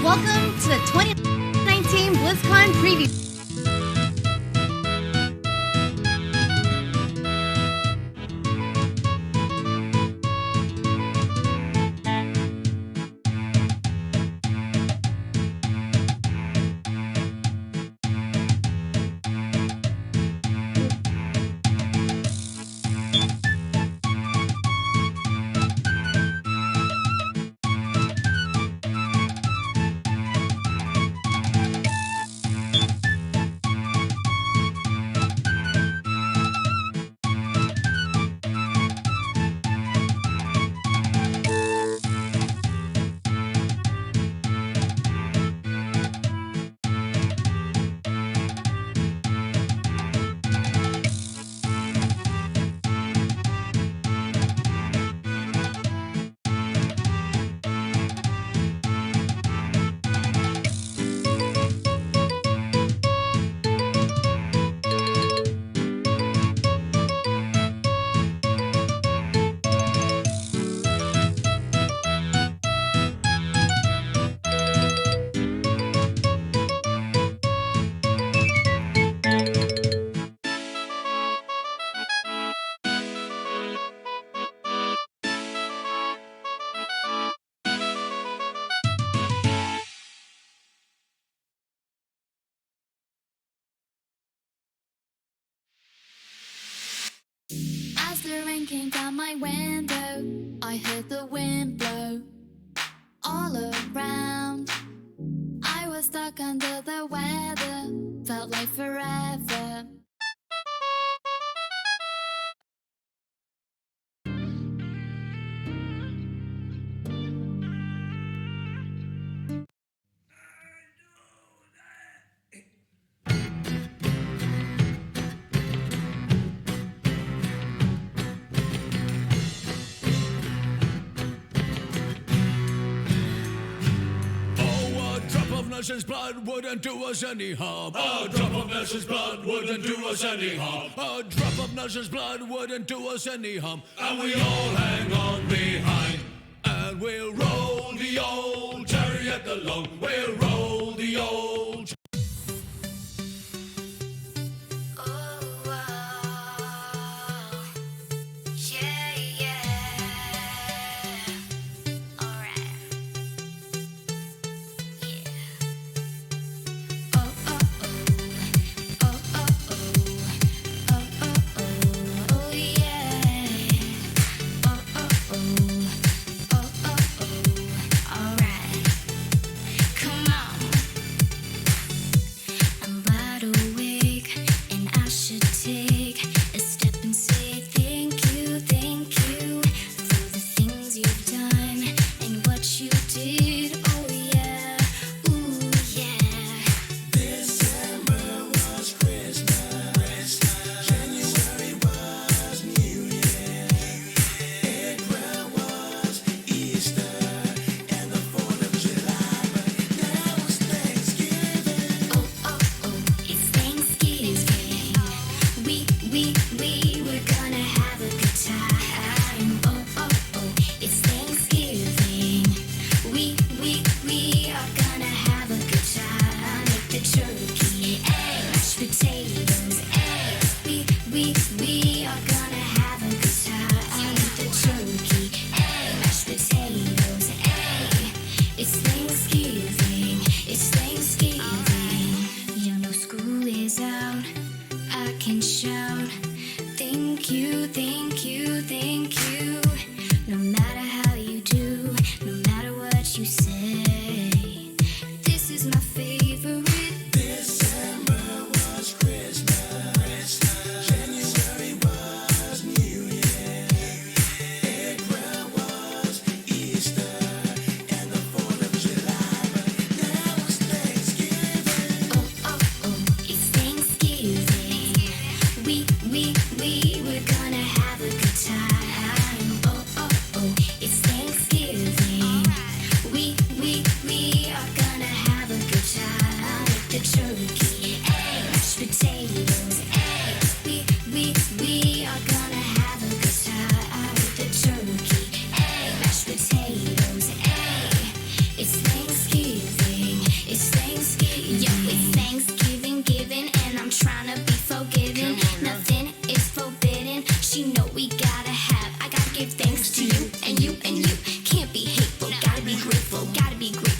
Welcome to the 2019 BlizzCon preview. As the rain came down my window, I heard the wind blow all around. I was stuck under the weather, felt like forever. Nelson's blood wouldn't do us any harm. A drop of Nelson's blood wouldn't do us any harm. A drop of Nelson's blood wouldn't do us any harm. And we all hang on behind. And we'll roll the old chariot along. We'll roll the old. We are gonna have a good time.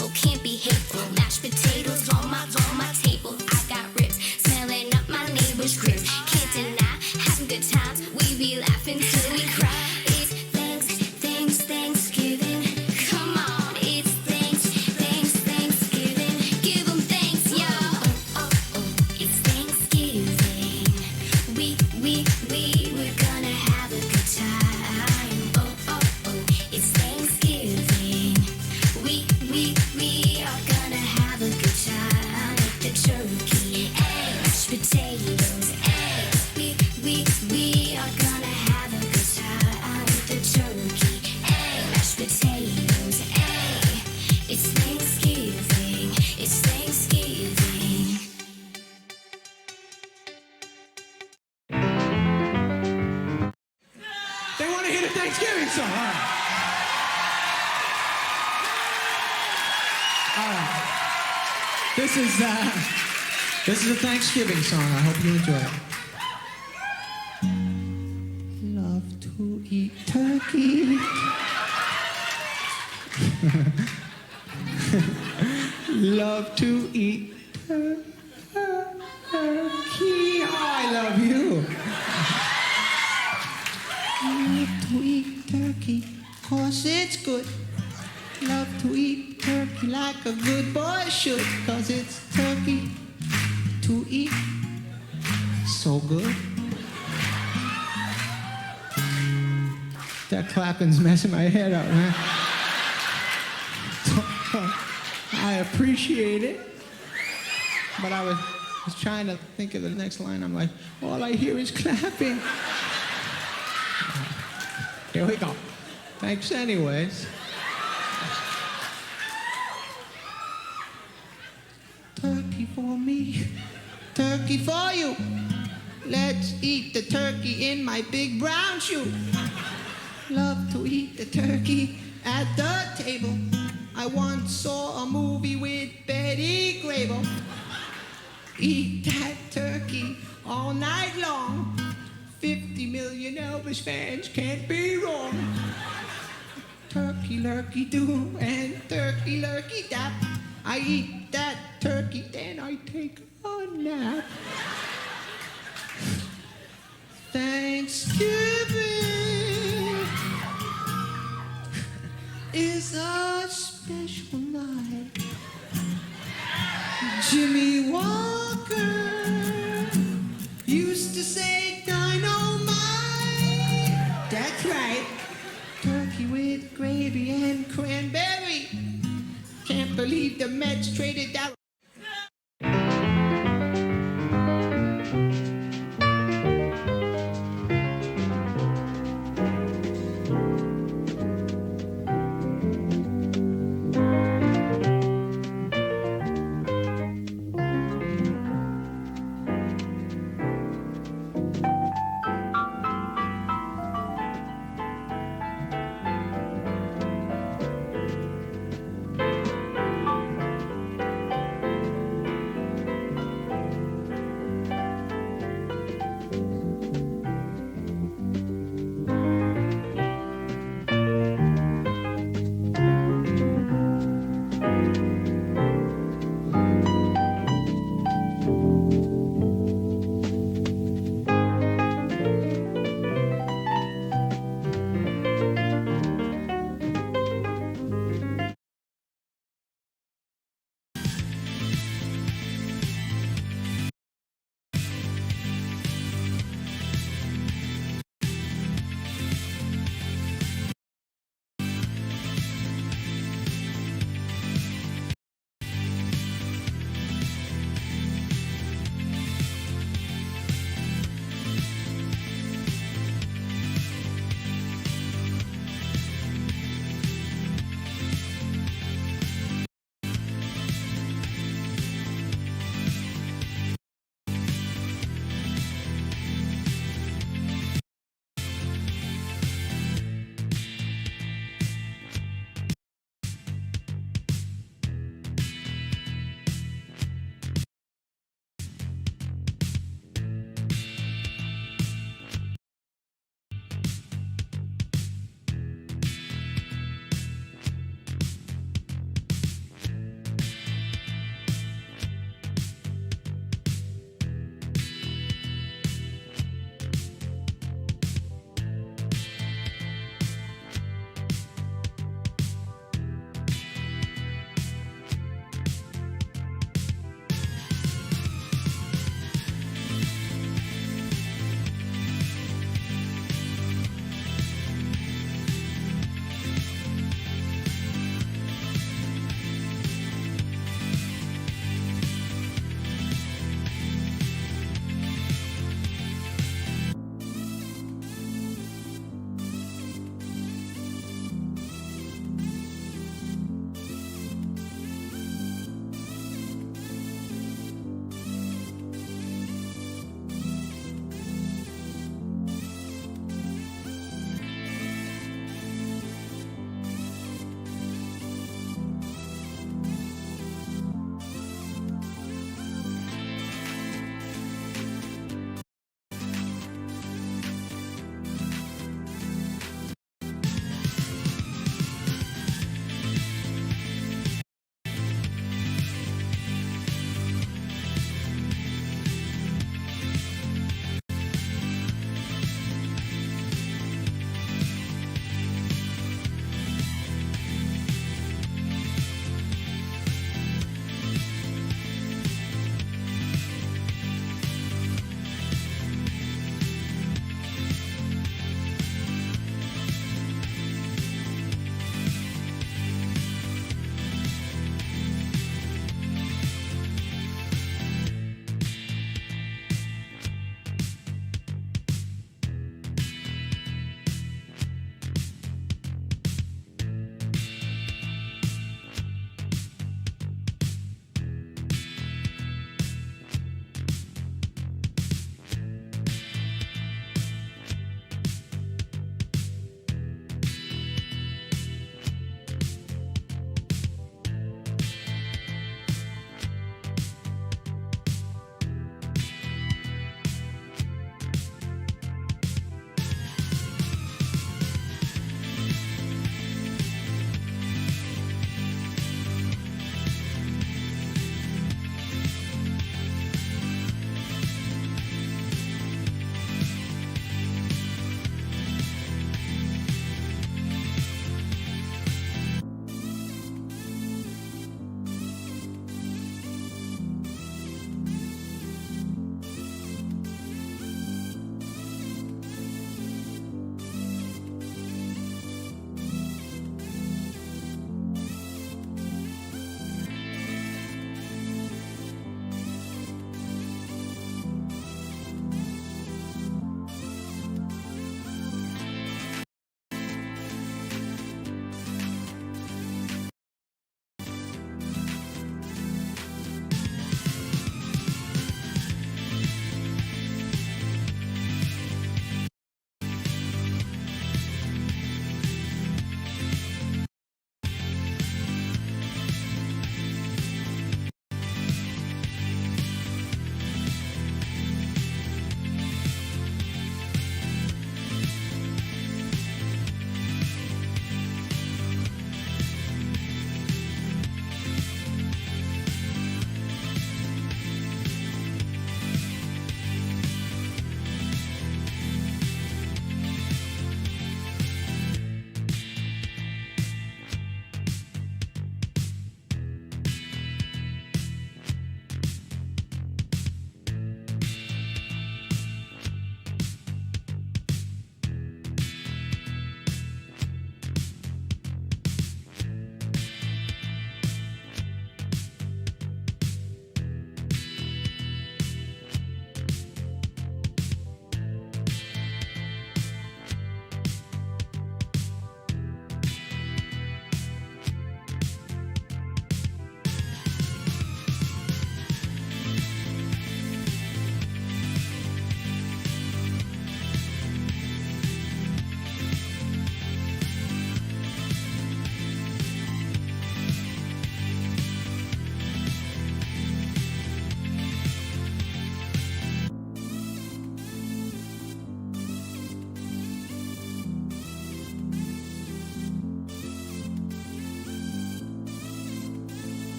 grateful, can't be hateful. Mashed potatoes on my table. I got ribs, smelling up my neighbor's crib. Can't deny, having good times. We be laughing till we cry. It's Thanksgiving. Come on, it's Thanksgiving. Give 'em thanks, yo. It's Thanksgiving. We're gonna have a good time. It's Thanksgiving. We are gonna have a good time. The turkey, eggs, potatoes, eggs. We are gonna have a good time. The turkey, eggs, potatoes, eggs. It's Thanksgiving. It's Thanksgiving. They want to hear the Thanksgiving song. All right. This is a Thanksgiving song. I hope you enjoy it. Love to eat turkey. Love to eat turkey. Oh, I love you. Love to eat turkey, 'cause it's good. Love to eat turkey like a good boy should, 'cause it's turkey to eat. So good. That clapping's messing my head up, man. I appreciate it. But I was trying to think of the next line. I'm like, all I hear is clapping. Here we go. Thanks anyways. Turkey for me, turkey for you. Let's eat the turkey in my big brown shoe. Love to eat the turkey at the table. I once saw a movie with Betty Grable. Eat that turkey all night long. 50 million Elvis fans can't be wrong. Turkey lurkey do and turkey lurkey dap. I eat that turkey, then I take a nap. Thanksgiving is a special night. Jimmy Walker used to say dynamite. That's right. Turkey with gravy and cranberry. Can't believe the Mets traded that.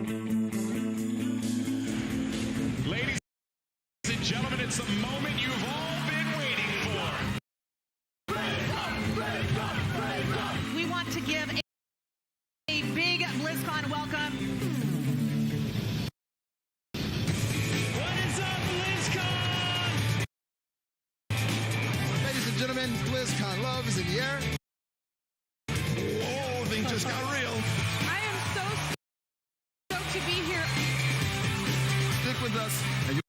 Ladies and gentlemen, it's the moment you've all been waiting for. We want to give a big BlizzCon welcome. What is up, BlizzCon? Ladies and gentlemen, BlizzCon love is in the air. Whoa, things just got real. I am so stoked to be here. Stick with us, and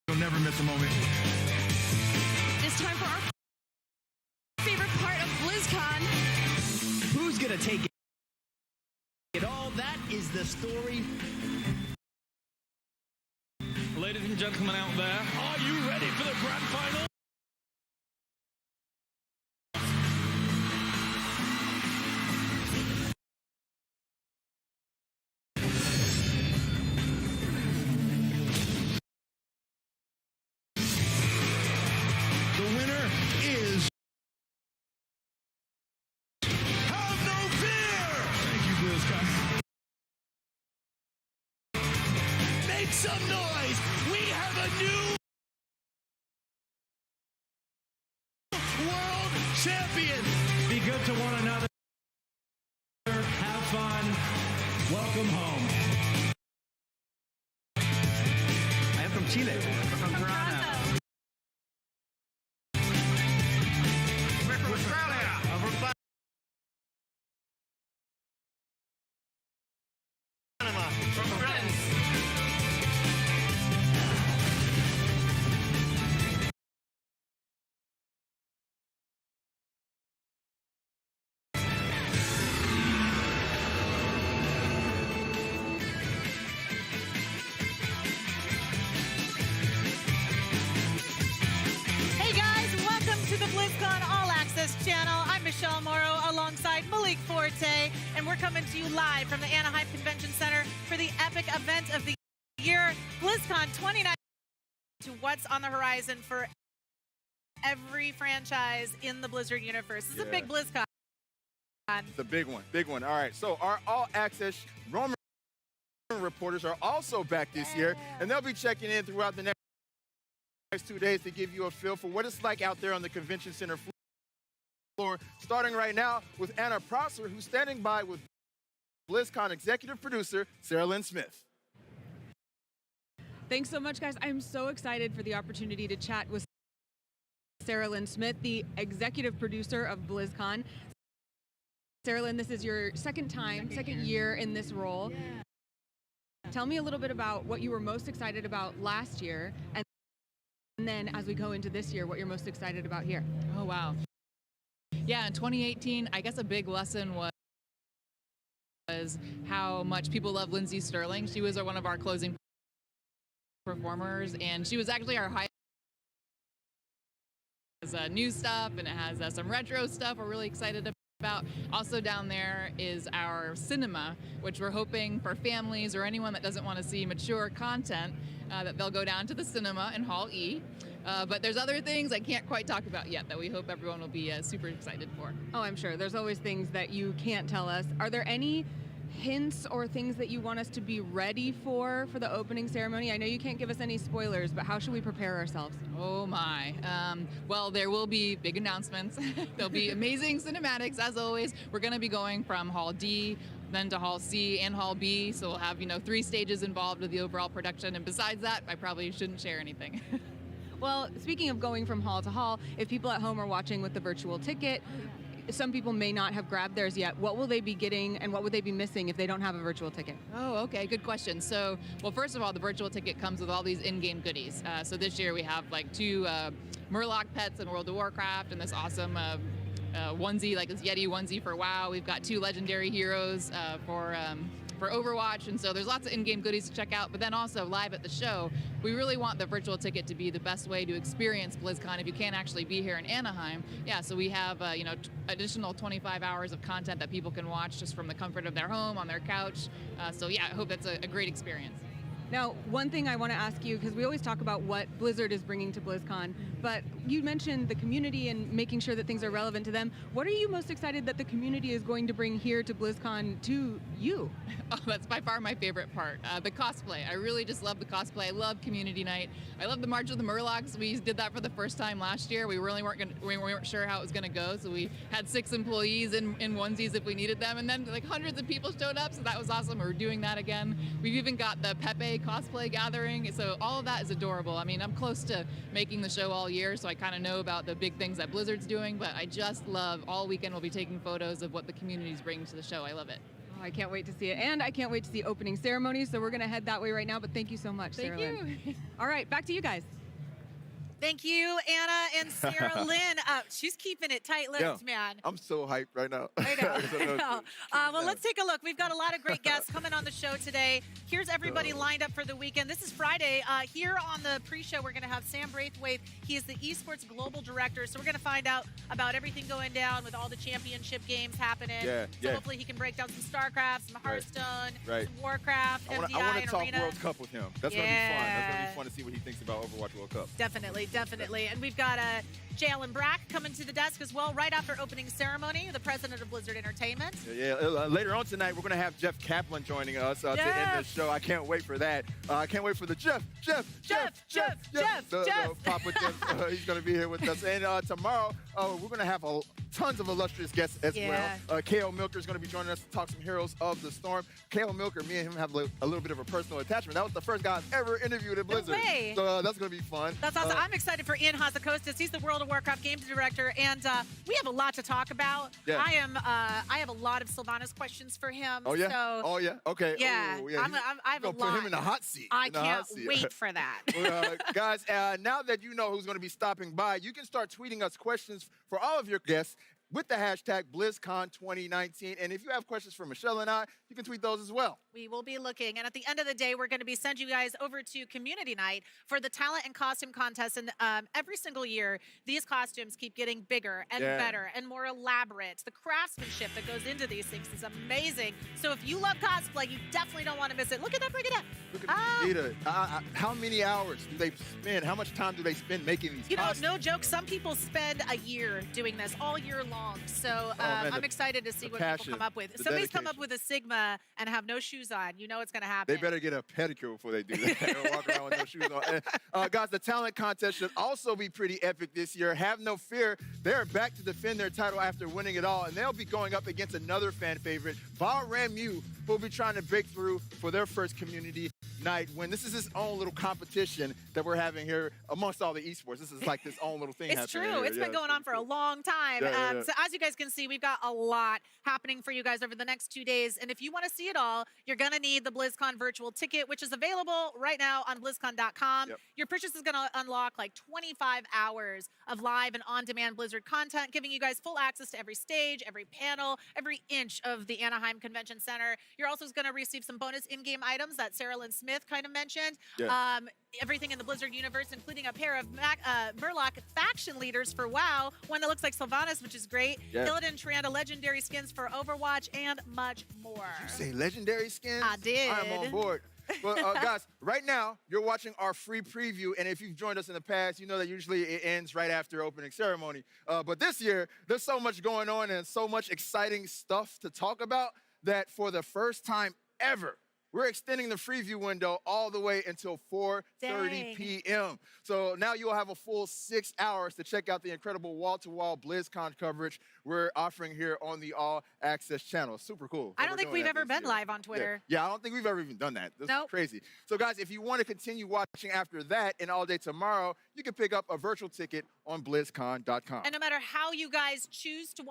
you'll never miss a moment. It's time for our favorite part of BlizzCon. Who's gonna take it all? That is the story. Ladies and gentlemen out there, are you ready for the grand final? The winner is... Have no fear! Thank you, BlizzCon. Make some noise! We have a new world champion! Be good to one another. Have fun. Welcome home. I am from Chile. From Toronto. We're from Australia! From France! Hey guys, welcome to the BlizzCon All Access channel. I'm Michelle Morrow alongside Malik Forte, and we're coming to you live from the Anaheim Convention Center for the epic event of the year, BlizzCon 2019. To what's on the horizon for every franchise in the Blizzard universe. This is a big BlizzCon. It's a big one, big one. All right, so our all-access Roman reporters are also back this year, and they'll be checking in throughout the next 2 days to give you a feel for what it's like out there on the convention center floor. Starting right now with Anna Prosser, who's standing by with BlizzCon executive producer Sarah Lynn Smith. Thanks so much, guys. I'm so excited for the opportunity to chat with Sarah Lynn Smith, the executive producer of BlizzCon. Sarah Lynn, this is your second year in this role. Yeah. Tell me a little bit about what you were most excited about last year, and then as we go into this year, what you're most excited about here. Oh, wow. Yeah, in 2018, I guess a big lesson was how much people love Lindsey Sterling. She was one of our closing performers, and she was actually our highest. It has new stuff, and it has some retro stuff we're really excited about. Also down there is our cinema, which we're hoping for families or anyone that doesn't want to see mature content, that they'll go down to the cinema in Hall E. But there's other things I can't quite talk about yet that we hope everyone will be super excited for. Oh, I'm sure. There's always things that you can't tell us. Are there any hints or things that you want us to be ready for the opening ceremony? I know you can't give us any spoilers, but how should we prepare ourselves? Oh my. Well, there will be big announcements. There'll be amazing cinematics, as always. We're going to be going from Hall D, then to Hall C and Hall B, so we'll have 3 stages involved with the overall production, and besides that, I probably shouldn't share anything. Well, speaking of going from hall to hall, if people at home are watching with the virtual ticket, some people may not have grabbed theirs yet. What will they be getting, and what would they be missing if they don't have a virtual ticket? Oh, okay, good question. So, well, first of all, the virtual ticket comes with all these in-game goodies. So this year we have 2 Murloc pets in World of Warcraft, and this awesome onesie, like this Yeti onesie for WoW. We've got 2 legendary heroes for Overwatch, and so there's lots of in-game goodies to check out. But then also live at the show, we really want the virtual ticket to be the best way to experience BlizzCon if you can't actually be here in Anaheim. Yeah, so we have additional 25 hours of content that people can watch just from the comfort of their home on their couch. So yeah, I hope that's a great experience. Now, one thing I want to ask you, because we always talk about what Blizzard is bringing to BlizzCon, but you mentioned the community and making sure that things are relevant to them. What are you most excited that the community is going to bring here to BlizzCon to you? Oh, that's by far my favorite part. The cosplay. I really just love the cosplay. I love community night. I love the March of the Murlocs. We did that for the first time last year. We really weren't sure how it was going to go, so we had 6 employees in onesies if we needed them, and then like hundreds of people showed up, so that was awesome. We're doing that again. We've even got the Pepe cosplay gathering, so all of that is adorable. I mean, I'm close to making the show all year, so I kind of know about the big things that Blizzard's doing, but I just love all weekend we'll be taking photos of what the community's bringing to the show. I love it. Oh, I can't wait to see it, and I can't wait to see opening ceremonies, so we're going to head that way right now, but thank you so much, Sarah Lynn. Thank you. All right, back to you guys. Thank you, Anna and Sarah Lynn. She's keeping it tight-lipped, man. I'm so hyped right now. I know. Well, let's take a look. We've got a lot of great guests coming on the show today. Here's everybody lined up for the weekend. This is Friday. Here on the pre-show, we're going to have Sam Braithwaite. He is the Esports Global Director, so we're going to find out about everything going down with all the championship games happening. So hopefully he can break down some StarCraft, some Hearthstone, some Warcraft, MDI, I want to talk Arena. World Cup with him. That's going to be fun. That's going to be fun to see what he thinks about Overwatch World Cup. Definitely. And we've got Jalen Brack coming to the desk as well right after opening ceremony, the president of Blizzard Entertainment. Later on tonight, we're going to have Jeff Kaplan joining us to end the show. I can't wait for that. I can't wait for the Jeff. Papa Jeff, he's going to be here with us. And tomorrow, we're going to have tons of illustrious guests as well. K.O. Milker is going to be joining us to talk some Heroes of the Storm. K.O. Milker, me and him have a little bit of a personal attachment. That was the first guy I've ever interviewed at Blizzard. No way. So that's going to be fun. That's awesome. I'm excited for Ian Hazzikostas. He's the World of Warcraft games director, and we have a lot to talk about. I have a lot of Sylvanas questions for him. Oh, yeah? So, Okay. Yeah. Ooh, I have a lot. Put him in the hot seat. I can't wait for that. Well, guys, now that you know who's going to be stopping by, you can start tweeting us questions for all of your guests with the hashtag BlizzCon2019. And if you have questions for Michelle and I, you can tweet those as well. We will be looking. And at the end of the day, we're going to be sending you guys over to Community Night for the talent and costume contest. And every single year, these costumes keep getting bigger and better and more elaborate. The craftsmanship that goes into these things is amazing. So if you love cosplay, you definitely don't want to miss it. Look at that, bring it up. Look at Vita. How many hours do they spend? How much time do they spend making these costumes? No joke. Some people spend a year doing this, all year long. So I'm excited to see what people come up with. If somebody's come up with a Sigma and have no shoes on, you know it's going to happen. They better get a pedicure before they do that. Walk around with no shoes on. Guys, the talent contest should also be pretty epic this year. Have no fear. They're back to defend their title after winning it all, and they'll be going up against another fan favorite, Valramu, who will be trying to break through for their first community night win. This is his own little competition that we're having here amongst all the esports. This is like this own little thing It's happening true. here. It's been going on for a long time. So as you guys can see, we've got a lot happening for you guys over the next 2 days. And if you want to see it all, you're going to need the BlizzCon virtual ticket, which is available right now on BlizzCon.com. Your purchase is going to unlock like 25 hours of live and on-demand Blizzard content, giving you guys full access to every stage, every panel, every inch of the Anaheim Convention Center. You're also going to receive some bonus in-game items that Sarah Lynn Smith kind of mentioned. Everything in the Blizzard universe, including a pair of Murloc faction leaders for WoW, one that looks like Sylvanas, which is great, Illidan Tyrande legendary skins for Overwatch, and much more. Did you say legendary skins? I did. I'm on board. Well, guys, right now, you're watching our free preview, and if you've joined us in the past, you know that usually it ends right after opening ceremony. But this year, there's so much going on and so much exciting stuff to talk about that for the first time ever, we're extending the preview window all the way until 4:30 p.m. So now you'll have a full 6 hours to check out the incredible wall-to-wall BlizzCon coverage we're offering here on the All Access channel. Super cool. I don't think we've ever been live on Twitter. Yeah, I don't think we've ever even done that. This is crazy. So guys, if you want to continue watching after that and all day tomorrow, you can pick up a virtual ticket on BlizzCon.com. And no matter how you guys choose to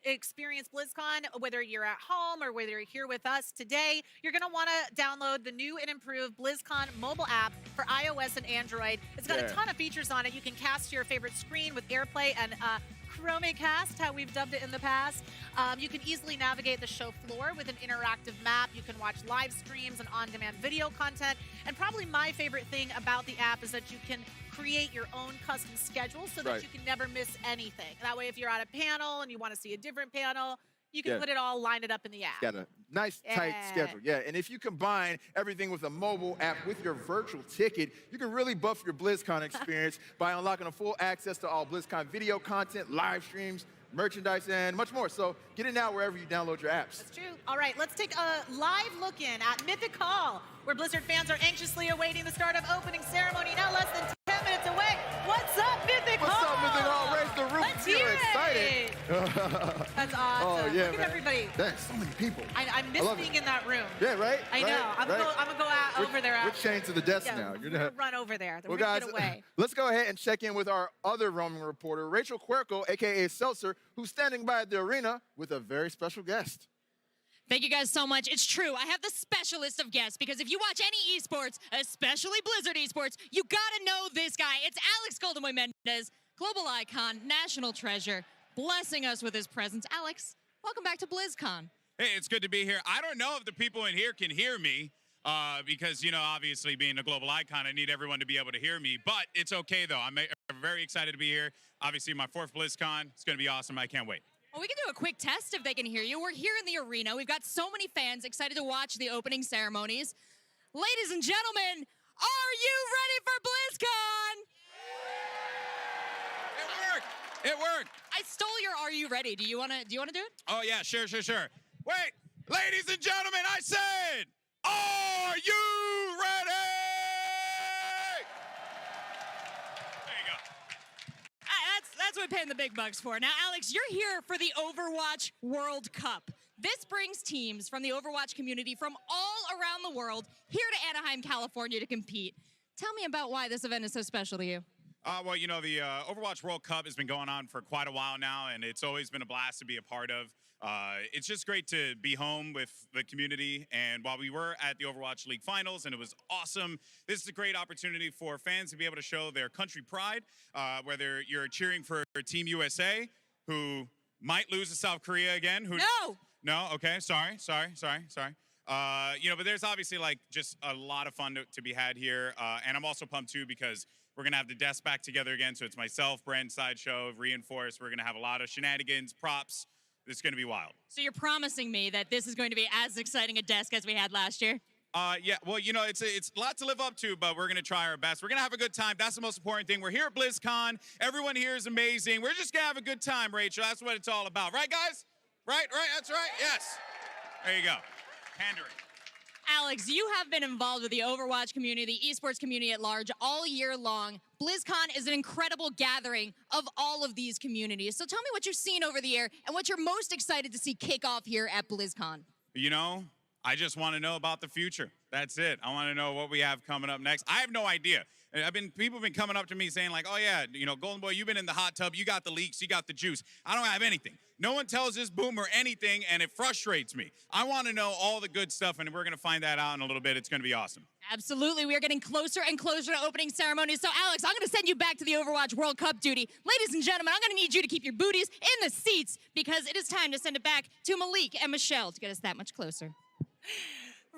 experience BlizzCon, whether you're at home or whether you're here with us today, you're going to want to download the new and improved BlizzCon mobile app for iOS and Android. It's got a ton of features on it. You can cast to your favorite screen with AirPlay and Chromecast, how we've dubbed it in the past. You can easily navigate the show floor with an interactive map. You can watch live streams and on-demand video content. And probably my favorite thing about the app is that you can create your own custom schedule so that you can never miss anything. That way, if you're at a panel and you want to see a different panel, you can put it all, line it up in the app. Got a Nice, tight schedule. Yeah, and if you combine everything with a mobile app with your virtual ticket, you can really buff your BlizzCon experience by unlocking a full access to all BlizzCon video content, live streams, merchandise, and much more. So get it now wherever you download your apps. That's true. All right, let's take a live look in at Mythic Hall, where Blizzard fans are anxiously awaiting the start of opening ceremony. Now less than 10 minutes away. What's up, Mythic Hall? What's up, Mythic Hall? Raise the roof. Let's We're hear excited. That's awesome. Oh, yeah, Look man. at everybody. There's so many people. I miss being in that room. Yeah, right? I know. I'm going to go out over there. We're chained to the desk now. We're going to run over there. Well, We're guys, going to get away. let's go ahead and check in with our other roaming reporter, Rachel Cuerco, a.k.a. Seltzer, who's standing by at the arena with a very special guest. Thank you guys so much. It's true. I have the specialist of guests because if you watch any esports, especially Blizzard esports, you gotta know this guy. It's Alex Goldenboy Mendez, global icon, national treasure, blessing us with his presence. Alex, welcome back to BlizzCon. Hey, it's good to be here. I don't know if the people in here can hear me because, you know, obviously being a global icon, I need everyone to be able to hear me. But it's okay, though. I'm very excited to be here. Obviously, my 4th BlizzCon. It's going to be awesome. I can't wait. Well, we can do a quick test if they can hear you. We're here in the arena. We've got so many fans excited to watch the opening ceremonies. Ladies and gentlemen, are you ready for BlizzCon? It worked. It worked. I stole your "Are you ready"? Do you wanna do it? Oh yeah, sure. Wait, ladies and gentlemen, I said, are you ready? There you go. That's what we're paying the big bucks for. Now, Alex, you're here for the Overwatch World Cup. This brings teams from the Overwatch community from all around the world here to Anaheim, California to compete. Tell me about why this event is so special to you. Well, you know, the Overwatch World Cup has been going on for quite a while now, and it's always been a blast to be a part of. It's just great to be home with the community, and while we were at the Overwatch League Finals, and it was awesome, this is a great opportunity for fans to be able to show their country pride, whether you're cheering for Team USA, who might lose to South Korea again. No? Okay, sorry. You know, but there's obviously, like, just a lot of fun to be had here, and I'm also pumped, too, because we're going to have the desk back together again, so it's myself, Brent, Sideshow, Reinforce. We're going to have a lot of shenanigans, props. It's going to be wild. So you're promising me that this is going to be as exciting a desk as we had last year? Yeah, well, you know, it's a lot to live up to, but we're going to try our best. We're going to have a good time. That's the most important thing. We're here at BlizzCon. Everyone here is amazing. We're just going to have a good time, Rachel. That's what it's all about. Right, guys? Right? That's right? Yes. There you go. Pandering. Alex, you have been involved with the Overwatch community, the esports community at large, all year long. BlizzCon is an incredible gathering of all of these communities. So tell me what you've seen over the year and what you're most excited to see kick off here at BlizzCon. You know, I just want to know about the future. That's it. I want to know what we have coming up next. I have no idea. People have been coming up to me saying like, oh yeah, you know, Golden Boy, you've been in the hot tub, you got the leaks, you got the juice. I don't have anything. No one tells this boomer anything, and it frustrates me. I want to know all the good stuff, and we're going to find that out in a little bit. It's going to be awesome. Absolutely. We are getting closer and closer to opening ceremonies. So, Alex, I'm going to send you back to the Overwatch World Cup duty. Ladies and gentlemen, I'm going to need you to keep your booties in the seats because it is time to send it back to Malik and Michelle to get us that much closer.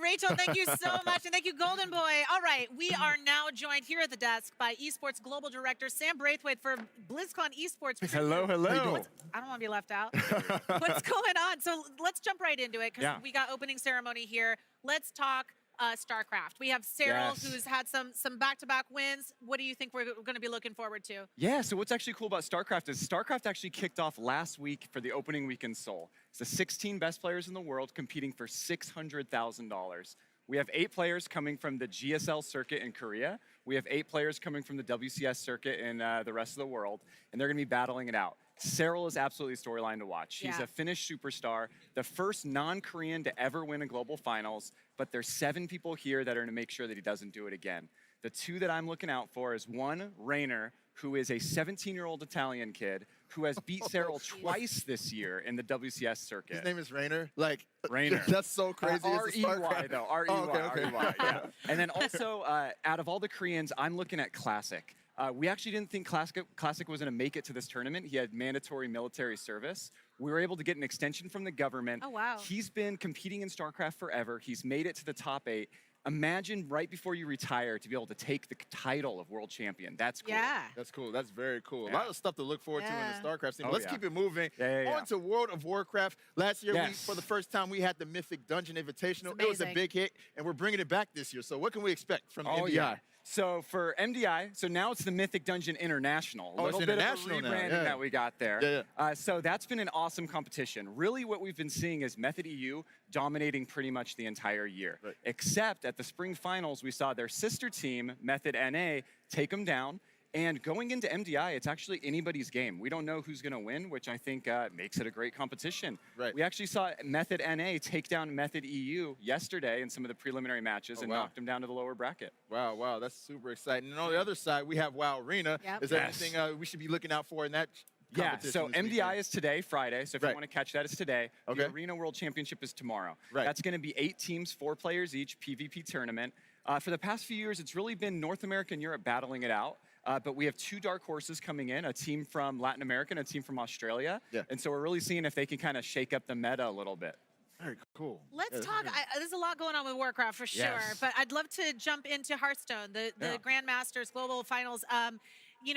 Rachel, thank you so much, and thank you, Golden Boy. All right, we are now joined here at the desk by Esports Global Director Sam Braithwaite for BlizzCon Esports. Hello. I don't want to be left out. What's going on? So let's jump right into it because we got opening ceremony here. Let's talk StarCraft. We have Cyril, who's had some back-to-back wins. What do you think we're going to be looking forward to? Yeah, so what's actually cool about StarCraft is StarCraft actually kicked off last week for the opening week in Seoul. It's the 16 best players in the world competing for $600,000. We have 8 players coming from the GSL circuit in Korea. We have 8 players coming from the WCS circuit in the rest of the world, and they're going to be battling it out. Cyril is absolutely a storyline to watch. He's a Finnish superstar, the first non-Korean to ever win a global finals, but there's 7 people here that are going to make sure that he doesn't do it again. The 2 that I'm looking out for is one, Rainer, who is a 17-year-old Italian kid who has beat Cyril twice this year in the WCS circuit. His name is Rainer? Like, Rainer. That's so crazy. R-E-Y, though. R-E-Y, okay. R-E-Y, yeah. And then also, out of all the Koreans, I'm looking at Classic. We actually didn't think Classic was going to make it to this tournament. He had mandatory military service. We were able to get an extension from the government. Oh, wow. He's been competing in StarCraft forever. He's made it to the top 8. Imagine right before you retire to be able to take the title of world champion. That's cool. Yeah. That's cool. That's very cool. Yeah. A lot of stuff to look forward to in the StarCraft scene. Oh, Let's yeah. keep it moving. Yeah. On to World of Warcraft. Last year, Yes. for the first time, we had the Mythic Dungeon Invitational. It's It was a amazing. big hit, and we're bringing it back this year. So what can we expect from Oh, MDI? yeah. So for MDI, so now it's the Mythic Dungeon International. A Oh, it's little bit international of a now, rebranding yeah. that we got there. Yeah, So that's been an awesome competition. Really what we've been seeing is Method EU dominating pretty much the entire year. Right. Except at the spring finals, we saw their sister team, Method NA, take them down. And going into MDI, it's actually anybody's game. We don't know who's going to win, which I think makes it a great competition. Right. We actually saw Method NA take down Method EU yesterday in some of the preliminary matches and wow. knocked them down to the lower bracket. Wow, that's super exciting. And on the other side, we have WoW Arena. Yep. Is there Yes. anything we should be looking out for in that Yeah, competition so this MDI weekend? is today, Friday. So if Right. you want to catch that, it's today. Okay. The Arena World Championship is tomorrow. Right. That's going to be 8 teams, 4 players each, PvP tournament. For the past few years, it's really been North America and Europe battling it out. But we have 2 dark horses coming in, a team from Latin America and a team from Australia. Yeah. And so we're really seeing if they can kind of shake up the meta a little bit. Very cool. Let's talk. There's a lot going on with Warcraft for sure, Yes. but I'd love to jump into Hearthstone, the Yeah. Grandmasters Global Finals.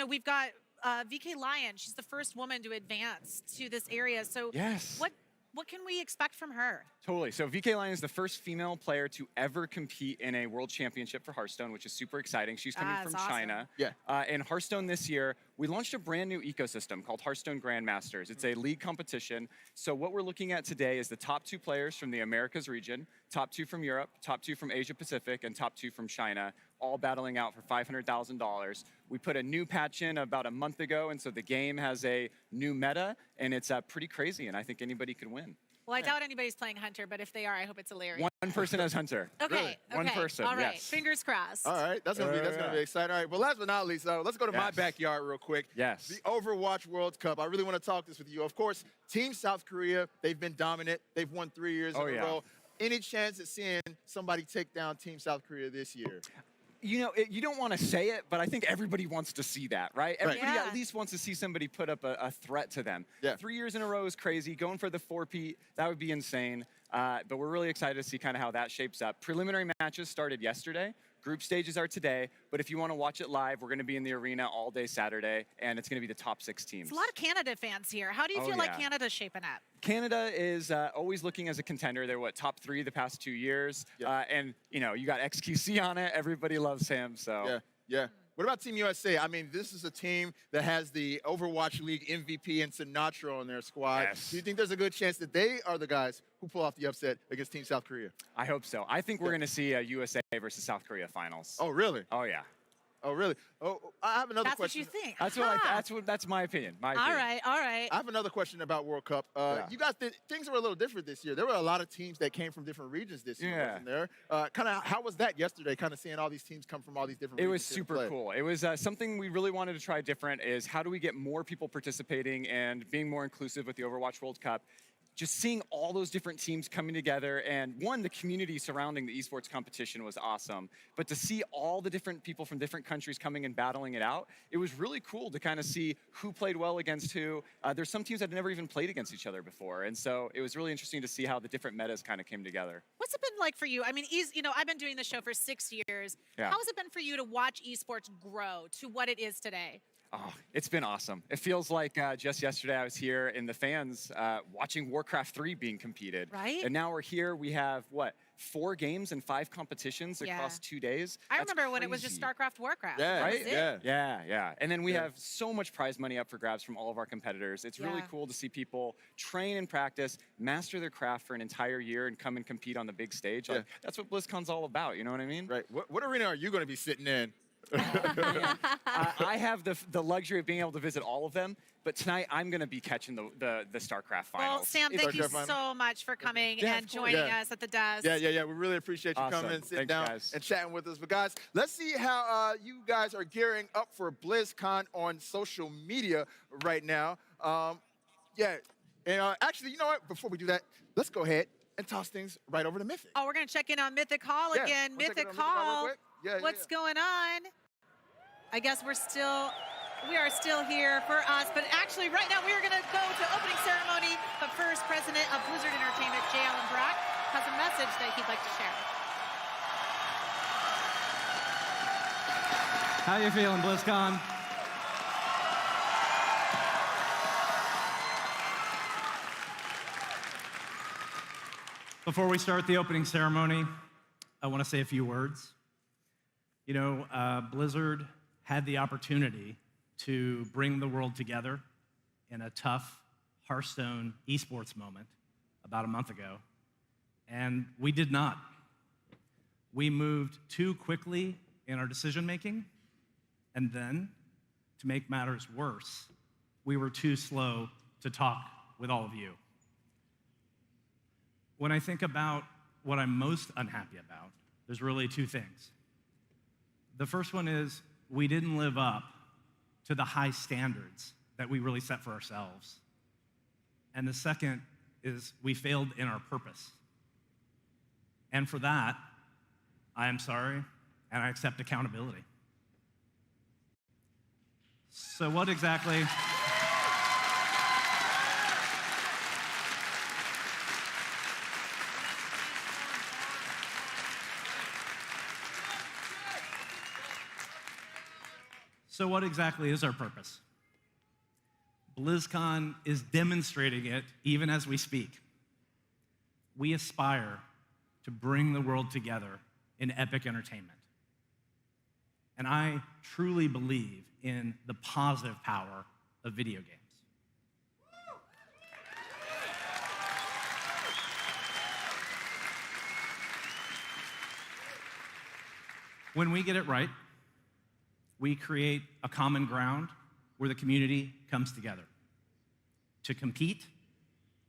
We've got VK Lion. She's the first woman to advance to this area. So Yes. what can we expect from her? Totally. So VK Lion is the first female player to ever compete in a world championship for Hearthstone, which is super exciting. She's coming Ah, from that's awesome. China. Yeah. In Hearthstone this year, we launched a brand new ecosystem called Hearthstone Grandmasters. It's a league competition. So what we're looking at today is the top 2 players from the Americas region, top 2 from Europe, top 2 from Asia Pacific, and top 2 from China, all battling out for $500,000. We put a new patch in about a month ago, and so the game has a new meta, and it's pretty crazy, and I think anybody could win. Well, I doubt anybody's playing Hunter, but if they are, I hope it's hilarious. One person as Hunter. Okay. Really? One person, All right. yes. Fingers crossed. All right, that's gonna be exciting. All right, but last but not least, let's go to my Yes. backyard real quick. Yes. The Overwatch World Cup. I really want to talk this with you. Of course, Team South Korea, they've been dominant. They've won 3 years in a row. Any chance at seeing somebody take down Team South Korea this year? You know, you don't want to say it, but I think everybody wants to see that, right? Everybody Yeah. at least wants to see somebody put up a threat to them. Yeah. 3 years in a row is crazy. Going for the 4-peat, that would be insane. But we're really excited to see kind of how that shapes up. Preliminary matches started yesterday. Group stages are today. But if you want to watch it live, we're going to be in the arena all day Saturday, and it's going to be the top 6 teams. It's a lot of Canada fans here. How do you Oh, feel like yeah. Canada's shaping up? Canada is always looking as a contender. They're top 3 the past 2 years. Yeah. And, you got XQC on it. Everybody loves him. So. Yeah. What about Team USA? I mean, this is a team that has the Overwatch League MVP and Sinatra on their squad. Yes. Do you think there's a good chance that they are the guys who pull off the upset against Team South Korea? I hope so. I think we're going to see a USA versus South Korea finals. Oh, really? Oh, yeah. Oh, really? Oh, I have another That's question. what you think. That's that's my opinion. All right. I have another question about World Cup. You guys, things were a little different this year. There were a lot of teams that came from different regions this year, wasn't there? Kind of, how was that yesterday? Kind of seeing all these teams come from all these different. It regions was here to super play? cool. It was something we really wanted to try different. Is how do we get more people participating and being more inclusive with the Overwatch World Cup? Just seeing all those different teams coming together, and the community surrounding the esports competition was awesome. But to see all the different people from different countries coming and battling it out, it was really cool to kind of see who played well against who. There's some teams that had never even played against each other before, and so it was really interesting to see how the different metas kind of came together. What's it been like for you? I mean, I've been doing the show for 6 years. Yeah. How has it been for you to watch esports grow to what it is today? Oh, it's been awesome. It feels like just yesterday I was here in the fans watching Warcraft 3 being competed. Right. And now we're here. We have, 4 games and 5 competitions across 2 days? I That's remember when it was just crazy. StarCraft, Warcraft. Yeah, That was it. Yeah. And then we have so much prize money up for grabs from all of our competitors. It's really cool to see people train and practice, master their craft for an entire year, and come and compete on the big stage. Like, that's what BlizzCon's all about. You know what I mean? Right. What arena are you going to be sitting in? I have the luxury of being able to visit all of them, but tonight I'm going to be catching the StarCraft finals. Well, Sam, thank you StarCraft so much for coming Yeah, and of course. joining Yeah. us at the desk. Yeah. We really appreciate you Awesome. coming and sitting Thanks, down guys. and chatting with us. But guys, let's see how you guys are gearing up for BlizzCon on social media right now. And actually, you know what? Before we do that, let's go ahead and toss things right over to Mythic. Oh, we're going to check in on Mythic Hall Yeah, again. we'll check in Mythic on Mythic Hall real Hall. quick. Yeah, What's going on? I guess we are still here for us, but actually right now we are going to go to opening ceremony. But first, President of Blizzard Entertainment, Jay Allen Brock, has a message that he'd like to share. How you feeling, BlizzCon? Before we start the opening ceremony, I want to say a few words. You know, Blizzard had the opportunity to bring the world together in a tough Hearthstone esports moment about a month ago, and we did not. We moved too quickly in our decision-making, and then, to make matters worse, we were too slow to talk with all of you. When I think about what I'm most unhappy about, there's really two things. The first one is we didn't live up to the high standards that we really set for ourselves. And the second is we failed in our purpose. And for that, I am sorry, and I accept accountability. So what exactly... So what exactly is our purpose? BlizzCon is demonstrating it even as we speak. We aspire to bring the world together in epic entertainment. And I truly believe in the positive power of video games. When we get it right, we create a common ground where the community comes together to compete,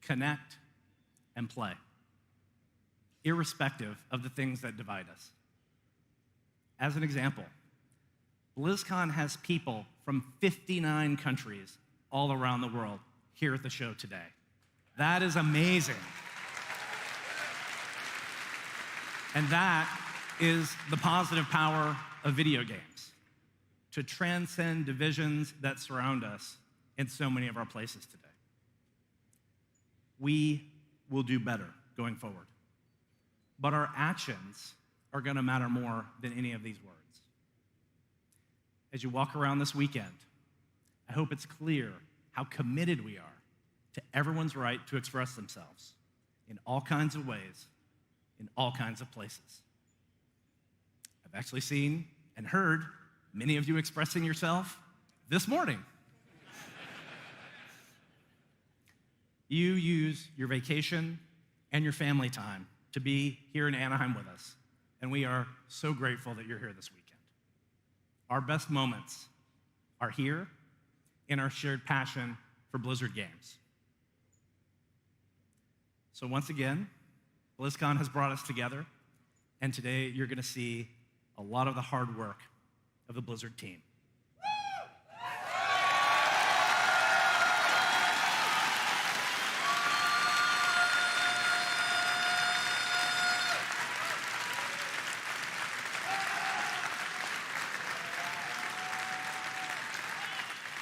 connect, and play, irrespective of the things that divide us. As an example, BlizzCon has people from 59 countries all around the world here at the show today. That is amazing. And that is the positive power of video games, to transcend divisions that surround us in so many of our places today. We will do better going forward, but our actions are going to matter more than any of these words. As you walk around this weekend, I hope it's clear how committed we are to everyone's right to express themselves in all kinds of ways, in all kinds of places. I've actually seen and heard many of you expressing yourself this morning. You use your vacation and your family time to be here in Anaheim with us, and we are so grateful that you're here this weekend. Our best moments are here in our shared passion for Blizzard games. So once again, BlizzCon has brought us together, and today you're going to see a lot of the hard work of the Blizzard team.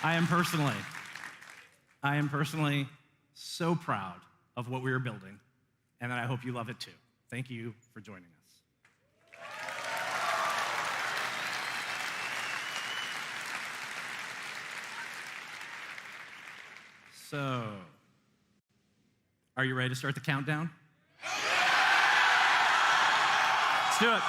I am personally so proud of what we are building, and I hope you love it too. Thank you for joining us. So, are you ready to start the countdown? Let's do it.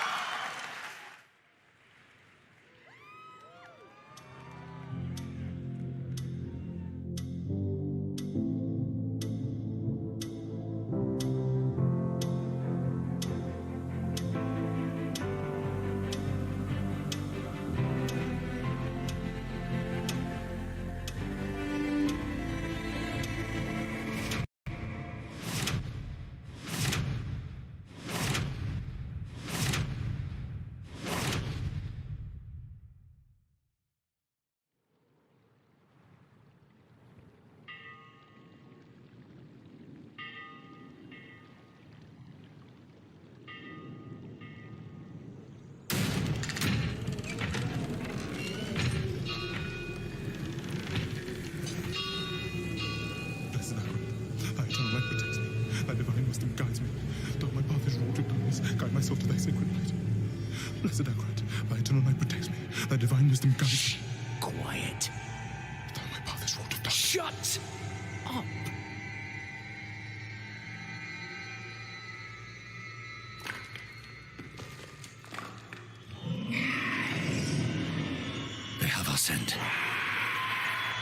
Blessed Akhrat, thy eternal light protects me. Thy divine wisdom guides. Quiet. Thou my path is wrought of darkness. Shut up. They have our scent.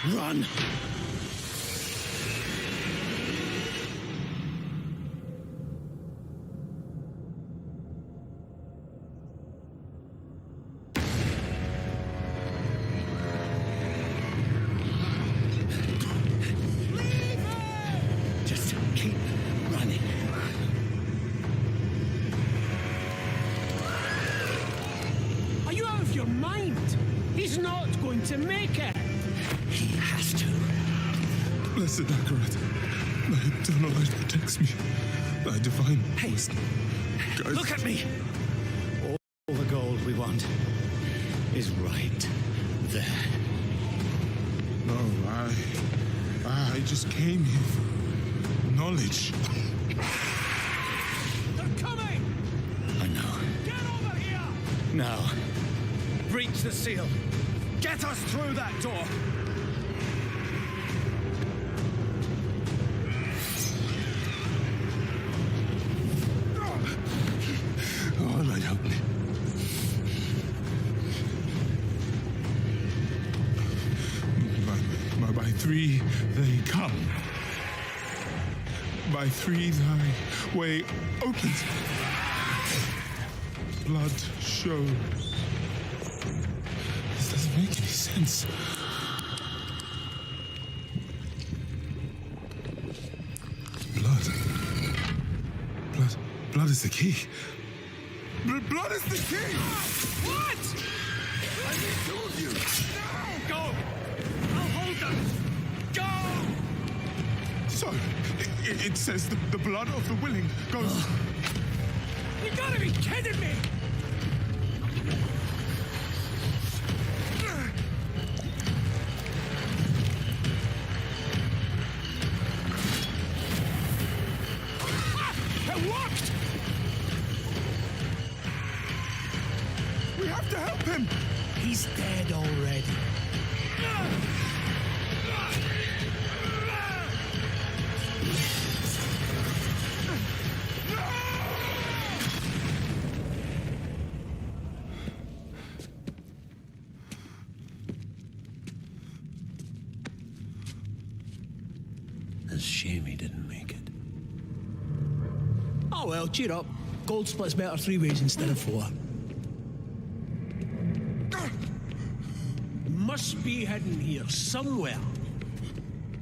Run! Just keep running. Are you out of your mind? He's not going to make it. He has to. Blessed Akarat, thy eternal light protects me. Thy divine wisdom guides. Look at me! All the gold we want is right there. No, I just came here for knowledge. They're coming! I know. Get over here! Now. Breach the seal. Get us through that door. Oh, Lord, help me. By three they come. By three thy way opens. Blood shows. This doesn't make any sense. Blood is the key. Blood is the key! What? I need two of you. No! Go! I'll hold them! Go! So, it says the blood of the willing goes... You gotta be kidding me! It worked! We have to help him! He's dead already. It's a shame he didn't make it. Oh well, cheer up. Gold splits better 3 ways instead of 4. Must be hidden here somewhere.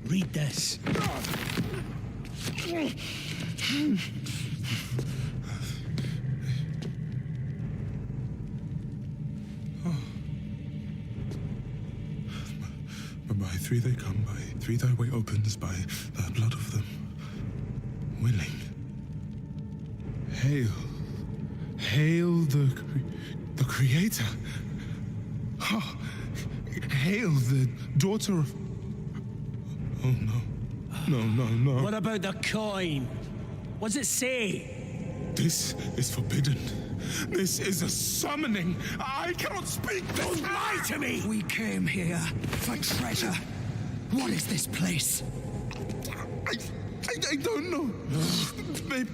Read this. By three they come, by three thy way opens, by the blood of them willing. Hail. Hail the Creator. Oh, hail the daughter of... Oh, no. What about the coin? What's it say? This is forbidden. This is a summoning. I cannot speak. Don't lie to me! We came here for treasure. What is this place? I don't know.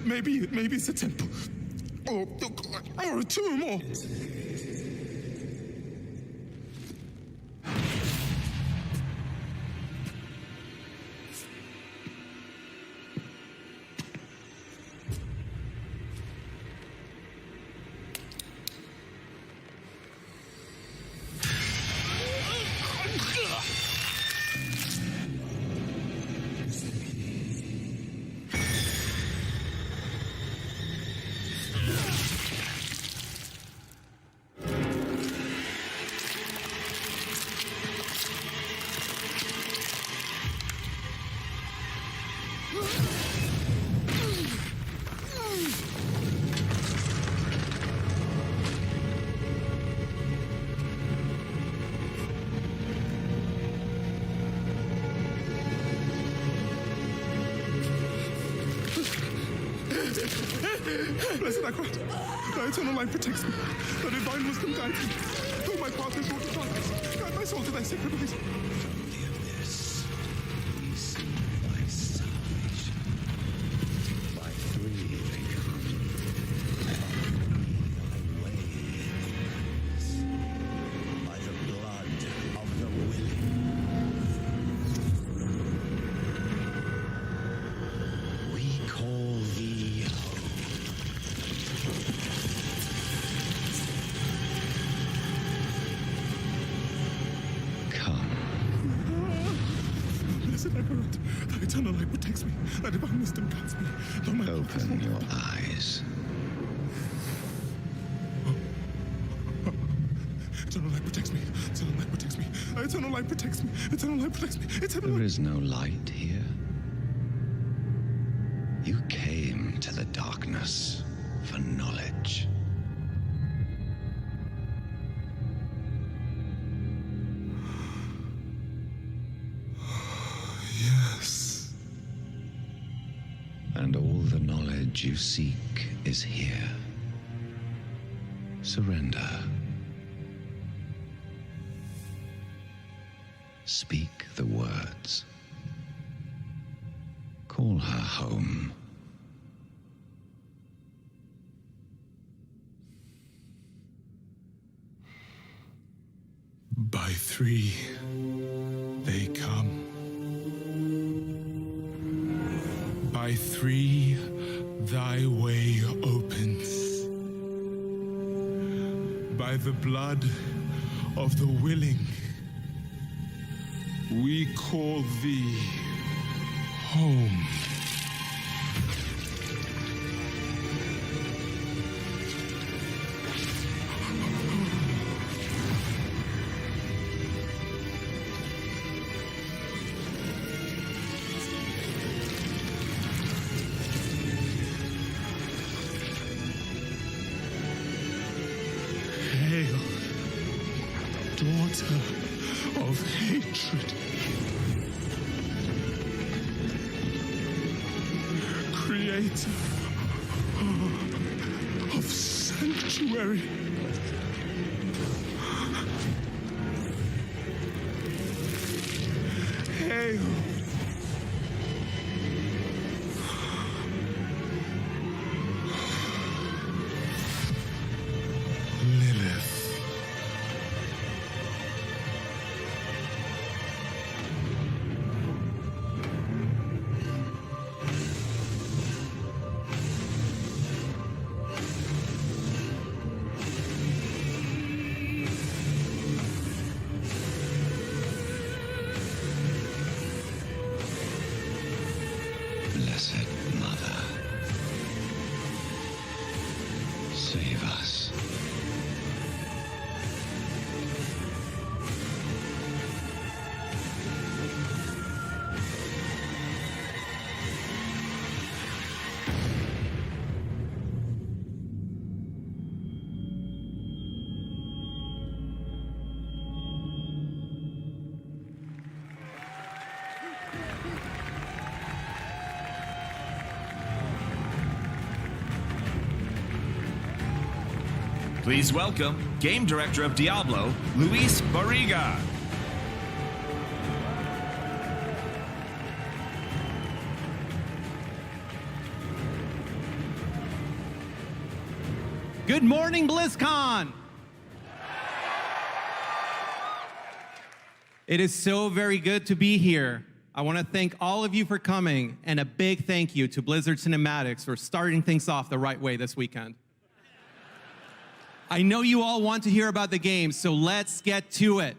Maybe it's a temple. Or a tomb, or... Blessed Akarat, thy eternal light protects me. The divine wisdom guides me. Though my path my soul to darkness. Guide my soul to thy sacred place. From the abyss, we see thy salvation. By three they come, and thy way is. By the blood of the willing. We call thee home. Blessed Akarat, thy eternal light protects me, thy divine wisdom guides me. Though my Open your eyes. eternal light protects me, eternal light protects me, eternal light protects me, eternal light protects me, eternal There light. is no light here. You came to the darkness for knowledge. Yes. And all the knowledge you seek is here. Surrender. Speak the words. Call her home. By three, they come. By three, thy way opens. By the blood of the willing, we call thee home. Hail, daughter of hatred. Creator of sanctuary. Hail. Lilith. Blessed Mother, save us. Please welcome Game Director of Diablo, Luis Barriga. Good morning, BlizzCon! It is so very good to be here. I want to thank all of you for coming, and a big thank you to Blizzard Cinematics for starting things off the right way this weekend. I know you all want to hear about the game, so let's get to it.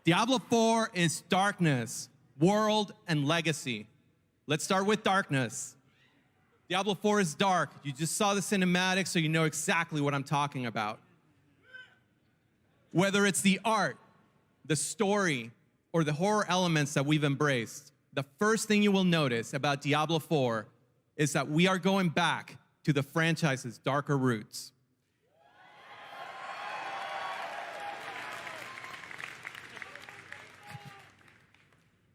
Diablo 4 is darkness, world, and legacy. Let's start with darkness. Diablo 4 is dark. You just saw the cinematics, so you know exactly what I'm talking about. Whether it's the art, the story, or the horror elements that we've embraced, the first thing you will notice about Diablo 4 is that we are going back to the franchise's darker roots.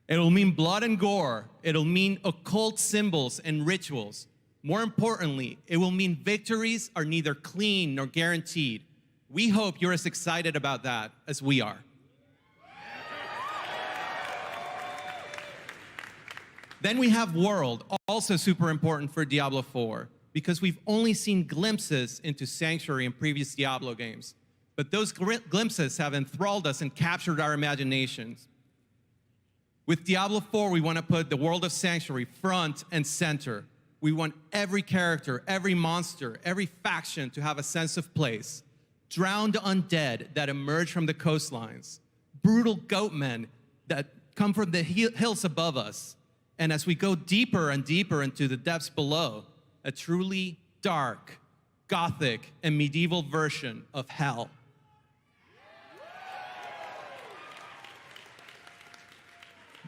It'll mean blood and gore. It'll mean occult symbols and rituals. More importantly, it will mean victories are neither clean nor guaranteed. We hope you're as excited about that as we are. Then we have World, also super important for Diablo 4, because we've only seen glimpses into Sanctuary in previous Diablo games. But those glimpses have enthralled us and captured our imaginations. With Diablo 4, we want to put the world of Sanctuary front and center. We want every character, every monster, every faction to have a sense of place. Drowned undead that emerge from the coastlines. Brutal goatmen that come from the hills above us. And as we go deeper and deeper into the depths below, a truly dark, gothic, and medieval version of hell.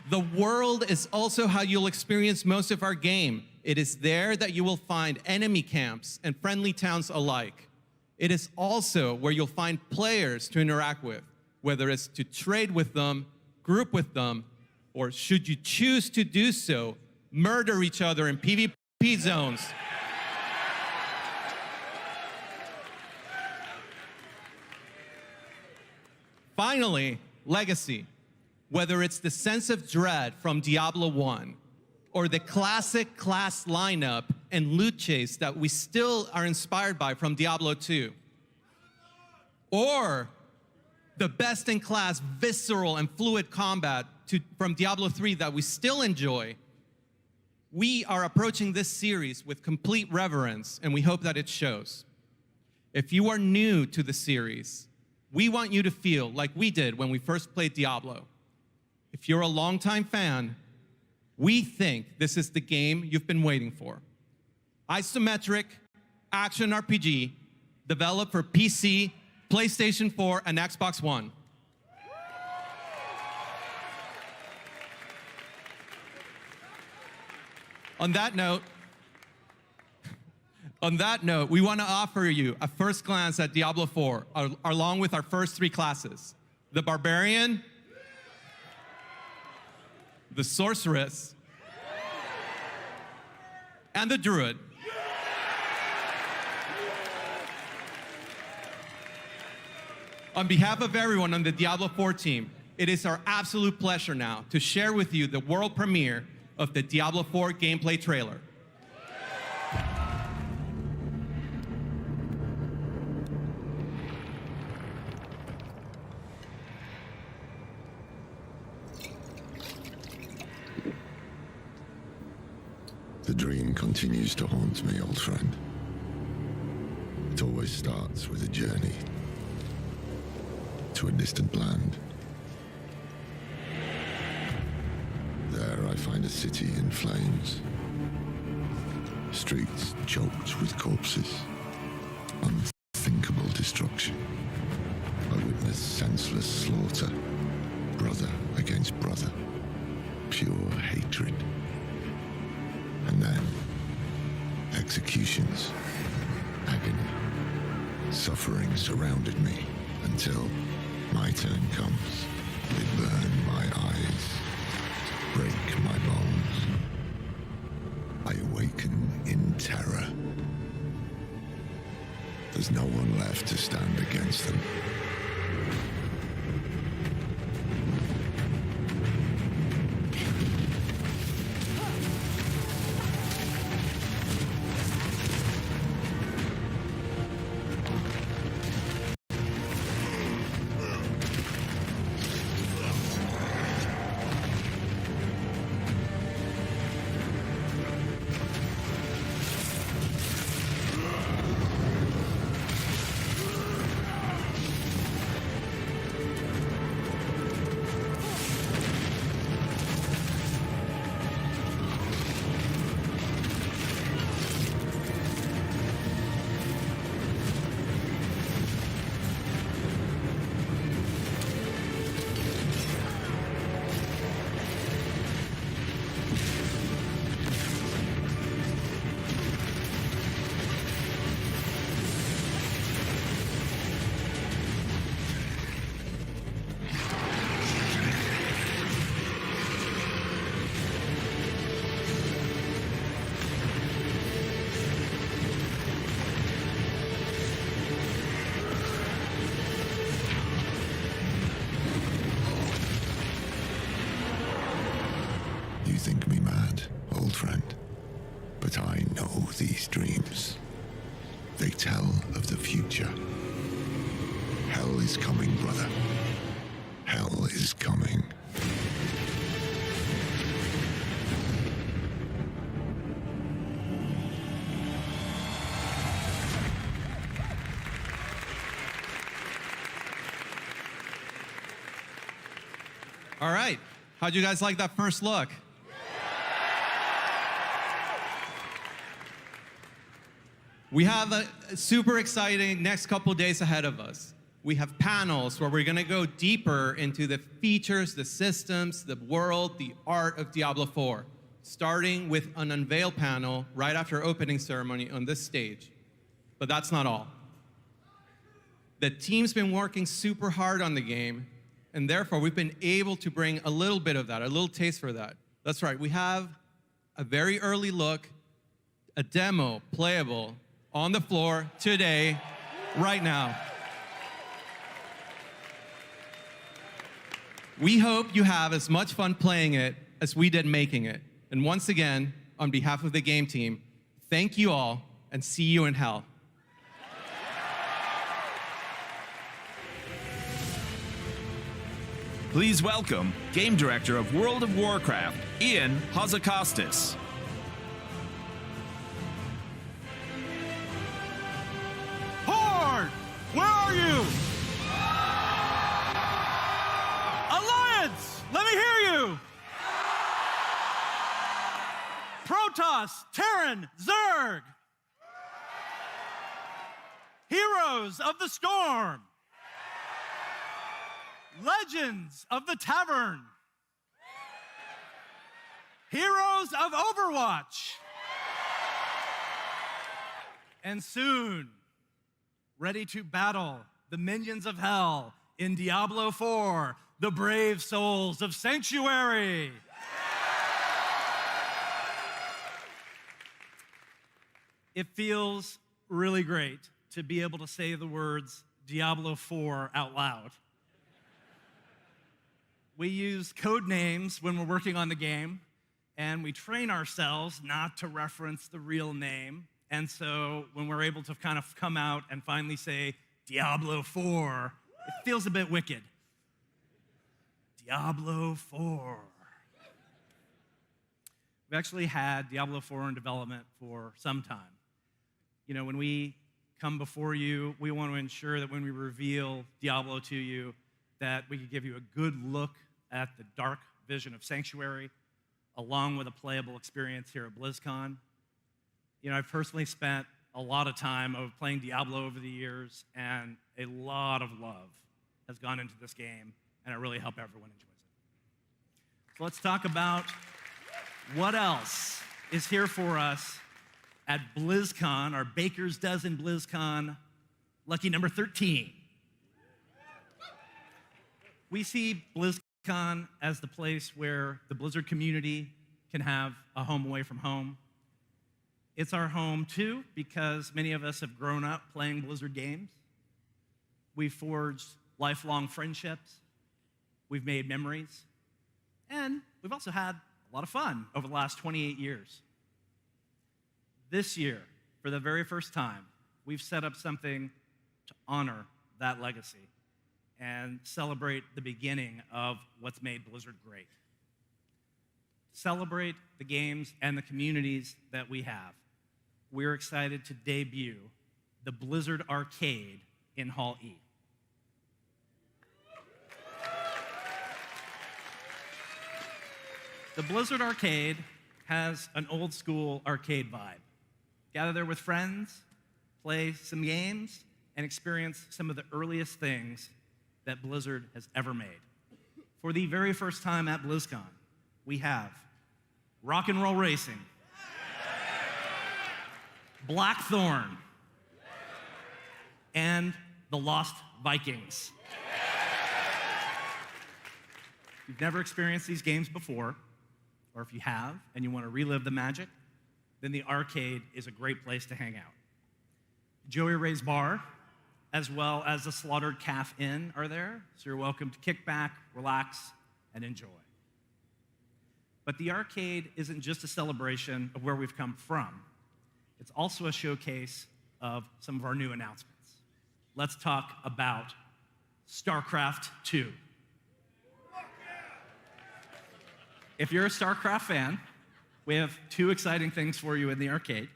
The world is also how you'll experience most of our game. It is there that you will find enemy camps and friendly towns alike. It is also where you'll find players to interact with, whether it's to trade with them, group with them, or should you choose to do so, murder each other in PvP zones. Finally, Legacy. Whether it's the sense of dread from Diablo 1, or the classic class lineup and loot chase that we still are inspired by from Diablo 2, or the best-in-class visceral and fluid combat from Diablo 3 that we still enjoy, we are approaching this series with complete reverence, and we hope that it shows. If you are new to the series, we want you to feel like we did when we first played Diablo. If you're a longtime fan, we think this is the game you've been waiting for. Isometric, action RPG, developed for PC, PlayStation 4, and Xbox One. On that note, we want to offer you a first glance at Diablo 4, along with our first three classes: the Barbarian, the Sorceress, and the Druid. On behalf of everyone on the Diablo 4 team, it is our absolute pleasure now to share with you the world premiere of the Diablo 4 gameplay trailer. The dream continues to haunt me, old friend. It always starts with a journey to a distant land. There I find a city in flames, streets choked with corpses, unthinkable destruction. I witness senseless slaughter, brother against brother, pure hatred. And then, executions, agony, suffering surrounded me until my turn comes. They burn my eyes, break my bones. I awaken in terror. There's no one left to stand against them. think me mad, old friend, but I know these dreams. They tell of the future. Hell is coming, brother. Hell is coming. All right. How'd you guys like that first look? We have a super exciting next couple days ahead of us. We have panels where we're gonna go deeper into the features, the systems, the world, the art of Diablo 4, starting with an unveil panel right after opening ceremony on this stage. But that's not all. The team's been working super hard on the game, and therefore, we've been able to bring a little bit of that, a little taste for that. That's right, we have a very early look, a demo playable on the floor today, right now. We hope you have as much fun playing it as we did making it. And once again, on behalf of the game team, thank you all, and see you in hell. Please welcome Game Director of World of Warcraft, Ian Hazzikostas. Horde! Where are you? Alliance! Let me hear you! Protoss, Terran, Zerg! Heroes of the Storm! Legends of the Tavern! Heroes of Overwatch! And soon, ready to battle the minions of hell in Diablo 4, the brave souls of Sanctuary! It feels really great to be able to say the words Diablo 4 out loud. We use code names when we're working on the game, and we train ourselves not to reference the real name. And so when we're able to kind of come out and finally say Diablo 4, it feels a bit wicked. Diablo 4. We've actually had Diablo 4 in development for some time. You know, when we come before you, we want to ensure that when we reveal Diablo to you, that we could give you a good look at the dark vision of Sanctuary, along with a playable experience here at BlizzCon. You know, I've personally spent a lot of time of playing Diablo over the years, and a lot of love has gone into this game, and I really hope everyone enjoys it. So let's talk about what else is here for us at BlizzCon, our Baker's Dozen BlizzCon, lucky number 13. We see BlizzCon as the place where the Blizzard community can have a home away from home. It's our home, too, because many of us have grown up playing Blizzard games. We've forged lifelong friendships. We've made memories. And we've also had a lot of fun over the last 28 years. This year, for the very first time, we've set up something to honor that legacy and celebrate the beginning of what's made Blizzard great. Celebrate the games and the communities that we have. We're excited to debut the Blizzard Arcade in Hall E. The Blizzard Arcade has an old school arcade vibe. Gather there with friends, play some games, and experience some of the earliest things that Blizzard has ever made. For the very first time at BlizzCon, we have Rock and Roll Racing, Blackthorn, and the Lost Vikings. If you've never experienced these games before, or if you have and you want to relive the magic, then the arcade is a great place to hang out. Joey Ray's Bar, as well as the Slaughtered Calf Inn are there, so you're welcome to kick back, relax, and enjoy. But the arcade isn't just a celebration of where we've come from. It's also a showcase of some of our new announcements. Let's talk about StarCraft II. If you're a StarCraft fan, we have two exciting things for you in the arcade.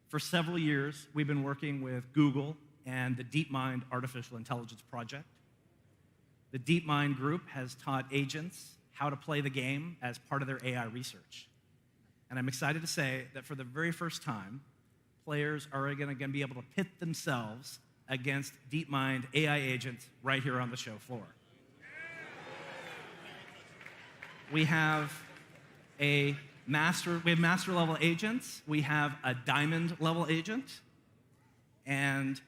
For several years, we've been working with Google and the DeepMind Artificial Intelligence Project. The DeepMind group has taught agents how to play the game as part of their AI research. And I'm excited to say that for the very first time, players are going to be able to pit themselves against DeepMind AI agents right here on the show floor. We have master level agents, we have a diamond level agent, and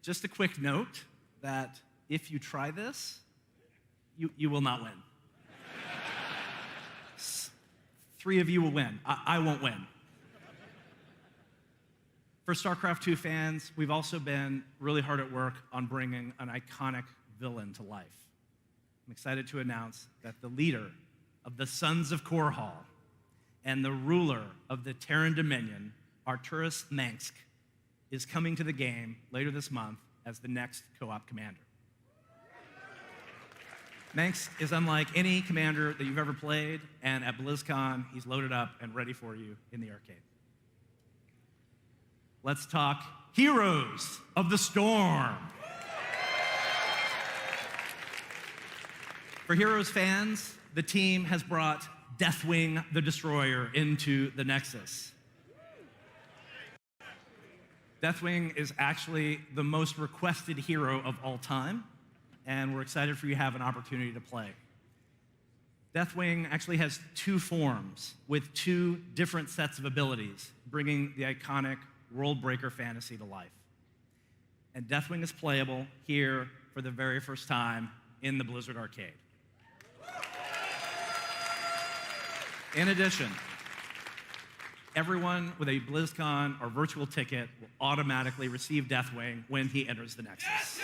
just a quick note that if you try this, you will not win. 3 of you will win. I won't win. For StarCraft II fans, we've also been really hard at work on bringing an iconic villain to life. I'm excited to announce that the leader of the Sons of Korhal and the ruler of the Terran Dominion, Arturas Mengsk, is coming to the game later this month as the next co-op commander. Mengsk is unlike any commander that you've ever played, and at BlizzCon, he's loaded up and ready for you in the arcade. Let's talk Heroes of the Storm. For Heroes fans, the team has brought Deathwing the Destroyer into the Nexus. Deathwing is actually the most requested hero of all time, and we're excited for you to have an opportunity to play. Deathwing actually has 2 forms with 2 different sets of abilities, bringing the iconic Worldbreaker fantasy to life. And Deathwing is playable here for the very first time in the Blizzard Arcade. In addition, everyone with a BlizzCon or virtual ticket will automatically receive Deathwing when he enters the Nexus.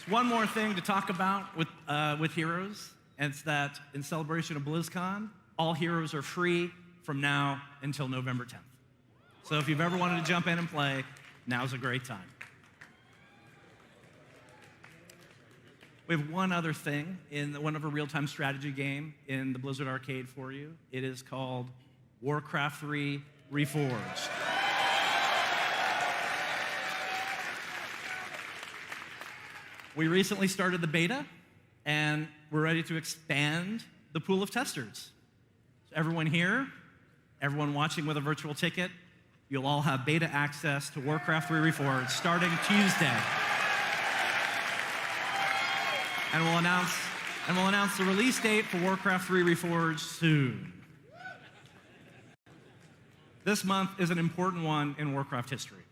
One more thing to talk about with Heroes, and it's that in celebration of BlizzCon, all Heroes are free from now until November 10th. So if you've ever wanted to jump in and play, now's a great time. We have one other thing in one of our real-time strategy game in the Blizzard Arcade for you. It is called Warcraft 3 Reforged. We recently started the beta, and we're ready to expand the pool of testers. So everyone here, everyone watching with a virtual ticket, you'll all have beta access to Warcraft 3 Reforged starting Tuesday. And we'll announce the release date for Warcraft 3 Reforged soon. This month is an important one in Warcraft history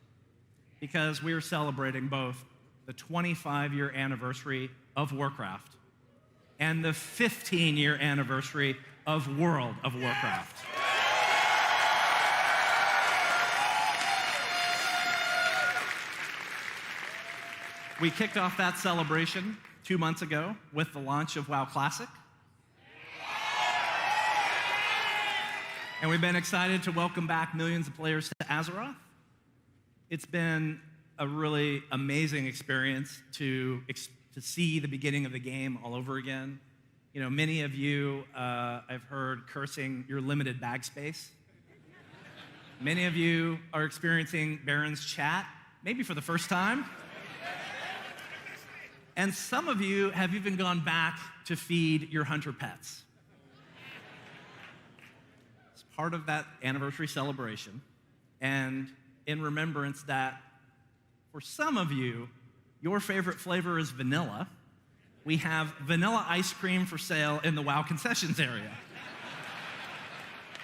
because we are celebrating both the 25-year anniversary of Warcraft and the 15-year anniversary of World of Warcraft. We kicked off that celebration 2 months ago with the launch of WoW Classic. And we've been excited to welcome back millions of players to Azeroth. It's been a really amazing experience to see the beginning of the game all over again. You know, many of you, I've heard cursing your limited bag space. Many of you are experiencing Baron's chat, maybe for the first time. And some of you have even gone back to feed your hunter pets. It's part of that anniversary celebration. And in remembrance that for some of you, your favorite flavor is vanilla, we have vanilla ice cream for sale in the WoW concessions area.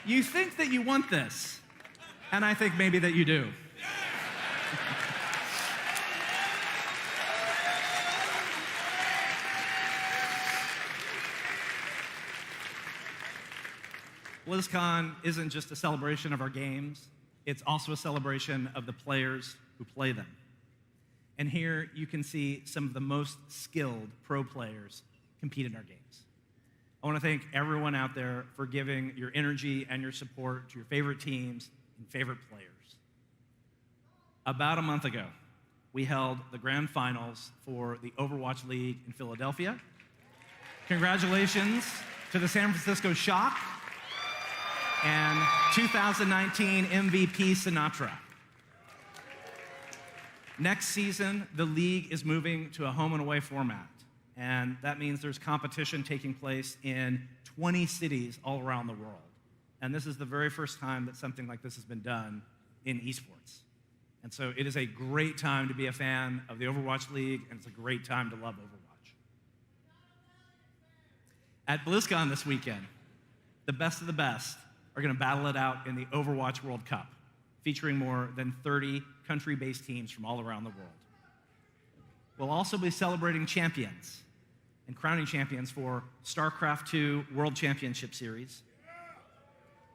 You think that you want this, and I think maybe that you do. BlizzCon isn't just a celebration of our games, it's also a celebration of the players who play them. And here you can see some of the most skilled pro players compete in our games. I want to thank everyone out there for giving your energy and your support to your favorite teams and favorite players. About a month ago, we held the grand finals for the Overwatch League in Philadelphia. Congratulations to the San Francisco Shock and 2019 MVP Sinatra. Next season, the league is moving to a home and away format, and that means there's competition taking place in 20 cities all around the world. And this is the very first time that something like this has been done in esports. And so it is a great time to be a fan of the Overwatch League, and it's a great time to love Overwatch. At BlizzCon this weekend, the best of the best are going to battle it out in the Overwatch World Cup, featuring more than 30 country-based teams from all around the world. We'll also be celebrating champions and crowning champions for StarCraft II World Championship Series,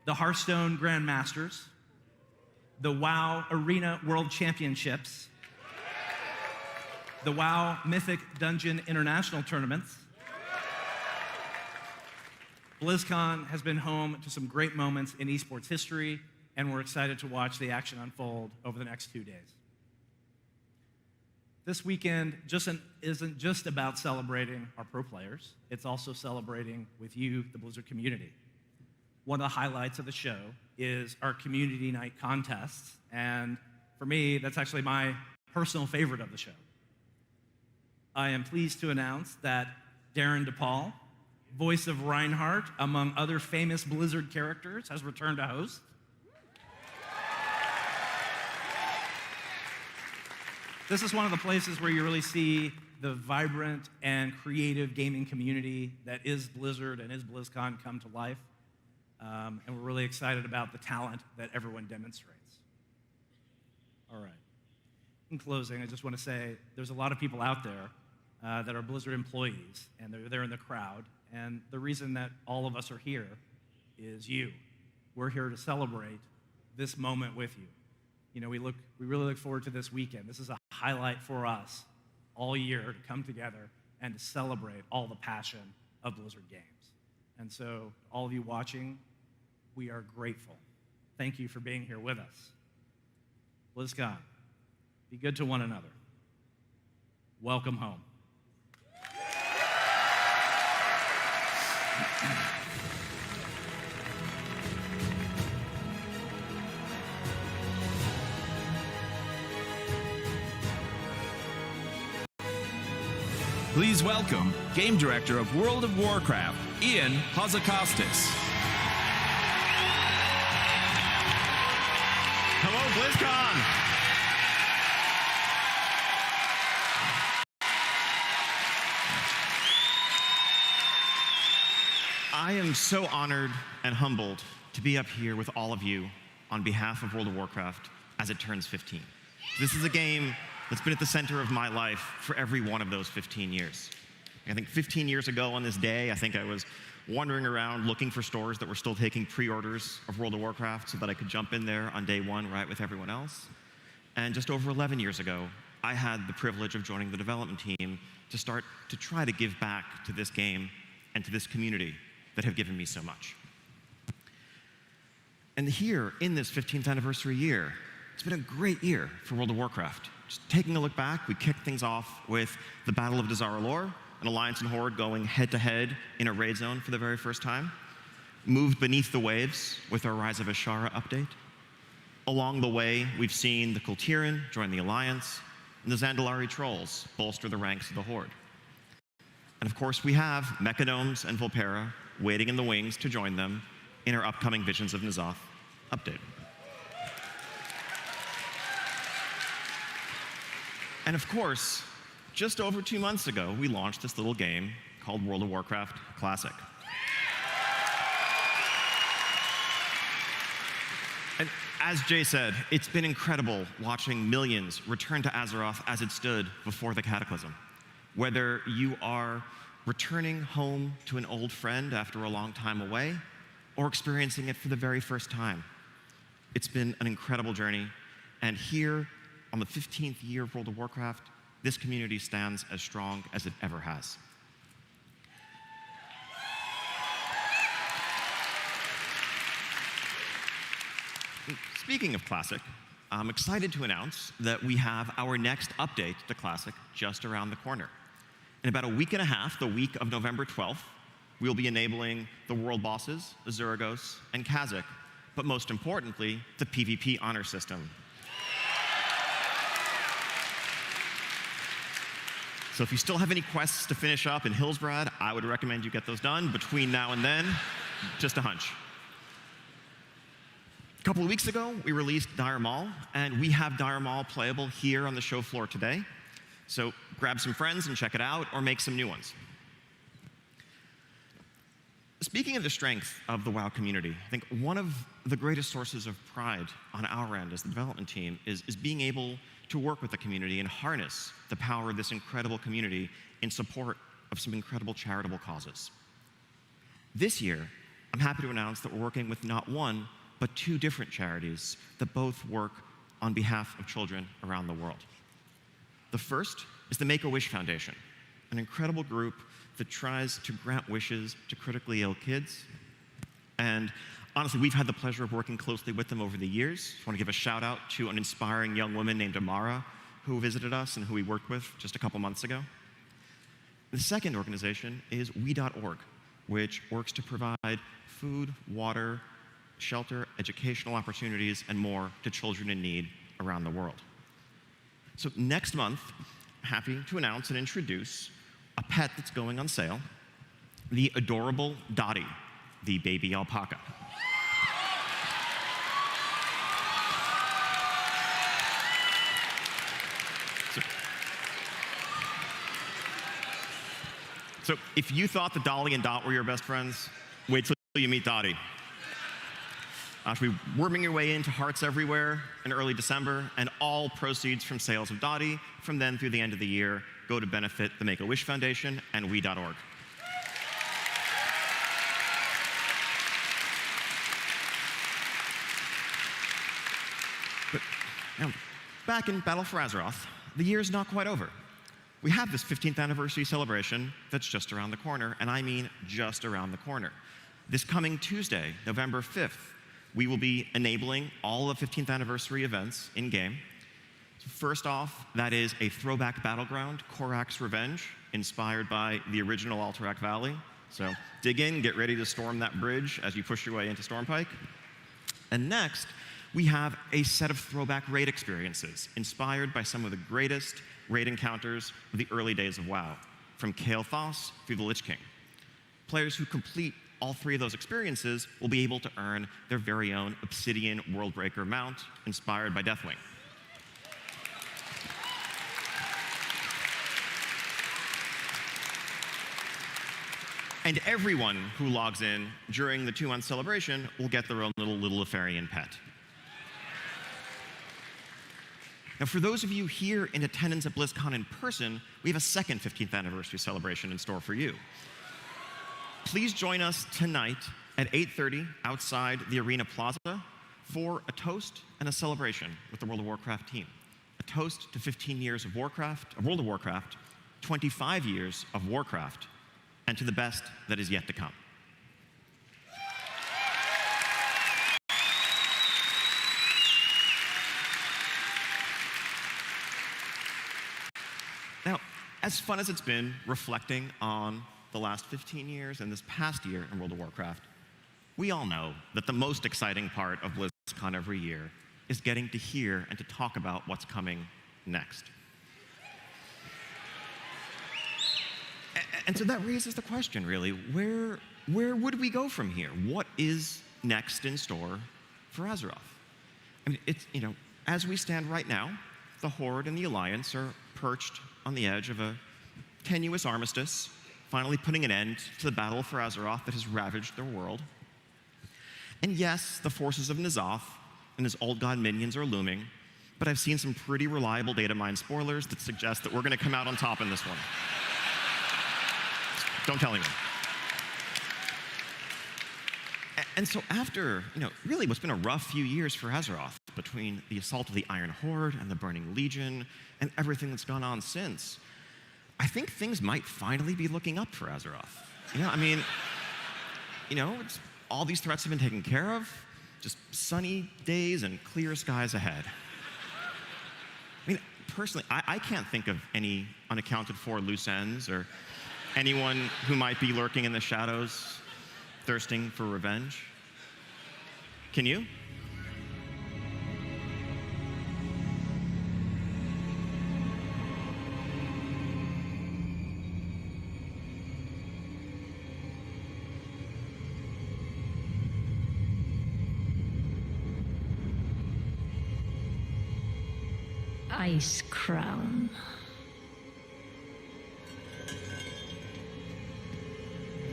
the Hearthstone Grandmasters, the WoW Arena World Championships, the WoW Mythic Dungeon International Tournaments. BlizzCon has been home to some great moments in esports history, and we're excited to watch the action unfold over the next 2 days. This weekend isn't just about celebrating our pro players, it's also celebrating with you, the Blizzard community. One of the highlights of the show is our community night contests, and for me, that's actually my personal favorite of the show. I am pleased to announce that Darren DePaul, voice of Reinhardt, among other famous Blizzard characters, has returned to host. This is one of the places where you really see the vibrant and creative gaming community that is Blizzard and is BlizzCon come to life. And we're really excited about the talent that everyone demonstrates. All right. In closing, I just want to say there's a lot of people out there that are Blizzard employees, and they're there in the crowd. And the reason that all of us are here is you. We're here to celebrate this moment with you. You know, we really look forward to this weekend. This is a highlight for us all year to come together and to celebrate all the passion of Blizzard games. And so, all of you watching, we are grateful. Thank you for being here with us. BlizzCon, be good to one another. Welcome home. Please welcome Game Director of World of Warcraft, Ian Hazzikostas. Hello, BlizzCon! I am so honored and humbled to be up here with all of you on behalf of World of Warcraft as it turns 15. This is a game that's been at the center of my life for every one of those 15 years. I think 15 years ago on this day, I was wandering around looking for stores that were still taking pre-orders of World of Warcraft so that I could jump in there on day one right with everyone else. And just over 11 years ago, I had the privilege of joining the development team to start to try to give back to this game and to this community that have given me so much. And here, in this 15th anniversary year, it's been a great year for World of Warcraft. Just taking a look back, we kicked things off with the Battle of Dazar'alor, an Alliance and Horde going head-to-head in a raid zone for the very first time. Moved beneath the waves with our Rise of Azshara update. Along the way, we've seen the Kultiran join the Alliance, and the Zandalari Trolls bolster the ranks of the Horde. And of course, we have Mechadomes and Volpera waiting in the wings to join them in our upcoming Visions of N'Zoth update. And of course, just over 2 months ago, we launched this little game called World of Warcraft Classic. And as Jay said, it's been incredible watching millions return to Azeroth as it stood before the Cataclysm. Whether you are returning home to an old friend after a long time away, or experiencing it for the very first time. It's been an incredible journey, and here on the 15th year of World of Warcraft, this community stands as strong as it ever has. Speaking of Classic, I'm excited to announce that we have our next update to Classic just around the corner. In about a week and a half, the week of November 12th, we'll be enabling the world bosses, Azuragos, and Kha'Zix, but most importantly, the PvP honor system. So if you still have any quests to finish up in Hillsbrad, I would recommend you get those done between now and then. Just a hunch. A couple of weeks ago, we released Dire Maul, and we have Dire Maul playable here on the show floor today. So grab some friends and check it out, or make some new ones. Speaking of the strength of the WoW community, I think one of the greatest sources of pride on our end as the development team is being able to work with the community and harness the power of this incredible community in support of some incredible charitable causes. This year, I'm happy to announce that we're working with not one, but two different charities that both work on behalf of children around the world. The first is the Make-A-Wish Foundation, an incredible group that tries to grant wishes to critically ill kids. And honestly, we've had the pleasure of working closely with them over the years. I want to give a shout out to an inspiring young woman named Amara who visited us and who we worked with just a couple months ago. The second organization is We.org, which works to provide food, water, shelter, educational opportunities, and more to children in need around the world. So next month, I'm happy to announce and introduce a pet that's going on sale, the adorable Dottie, the baby alpaca. So if you thought that Dolly and Dot were your best friends, wait till you meet Dottie. She'll be worming your way into Hearts Everywhere in early December, and all proceeds from sales of Dottie from then through the end of the year go to benefit the Make-A-Wish Foundation and We.org. But now, back in Battle for Azeroth, the year's not quite over. We have this 15th anniversary celebration that's just around the corner, and I mean just around the corner. This coming Tuesday, November 5th, we will be enabling all the 15th anniversary events in-game. So first off, that is a throwback battleground, Korak's Revenge, inspired by the original Alterac Valley. So dig in, get ready to storm that bridge as you push your way into Stormpike. And next, we have a set of throwback raid experiences inspired by some of the greatest raid encounters of the early days of WoW, from Kael'thas through the Lich King. Players who complete all three of those experiences will be able to earn their very own Obsidian Worldbreaker mount inspired by Deathwing. And everyone who logs in during the 2-month celebration will get their own little Litharian pet. Now, for those of you here in attendance at BlizzCon in person, we have a second 15th anniversary celebration in store for you. Please join us tonight at 8:30 outside the Arena Plaza for a toast and a celebration with the World of Warcraft team. A toast to 15 years of Warcraft, of World of Warcraft, 25 years of Warcraft, and to the best that is yet to come. Now, as fun as it's been reflecting on the last 15 years and this past year in World of Warcraft, we all know that the most exciting part of BlizzCon every year is getting to hear and to talk about what's coming next. And so that raises the question, really, where would we go from here? What is next in store for Azeroth? I mean, it's, as we stand right now, the Horde and the Alliance are perched on the edge of a tenuous armistice, finally putting an end to the battle for Azeroth that has ravaged their world. And yes, the forces of N'Zoth and his old god minions are looming, but I've seen some pretty reliable data mine spoilers that suggest that we're going to come out on top in this one. Don't tell anyone. And so after, really what's been a rough few years for Azeroth, between the assault of the Iron Horde and the Burning Legion and everything that's gone on since, I think things might finally be looking up for Azeroth. All these threats have been taken care of, just sunny days and clear skies ahead. Personally, I can't think of any unaccounted for loose ends or anyone who might be lurking in the shadows, thirsting for revenge. Can you? Icecrown.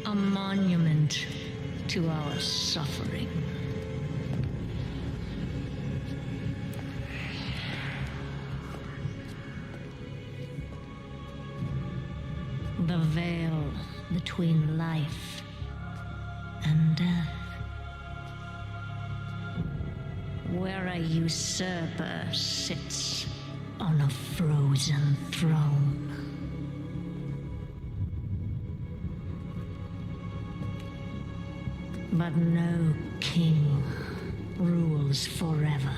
A monument to our suffering. The veil between life and death. Where a usurper sits on a frozen throne. But no king rules forever.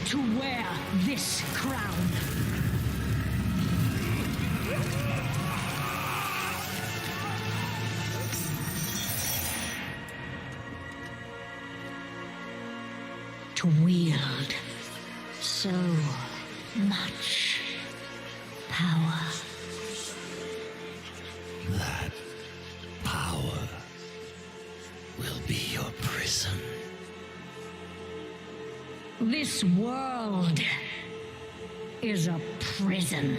To wear this crown. To wield so much power. That power will be your prison. This world is a prison.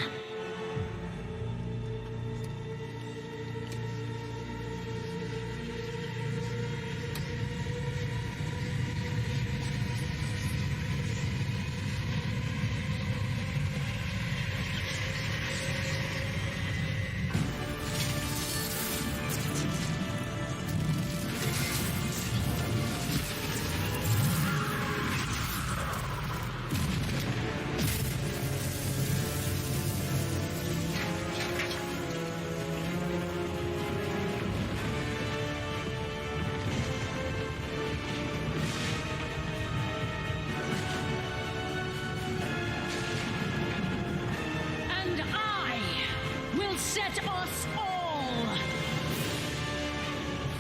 set us all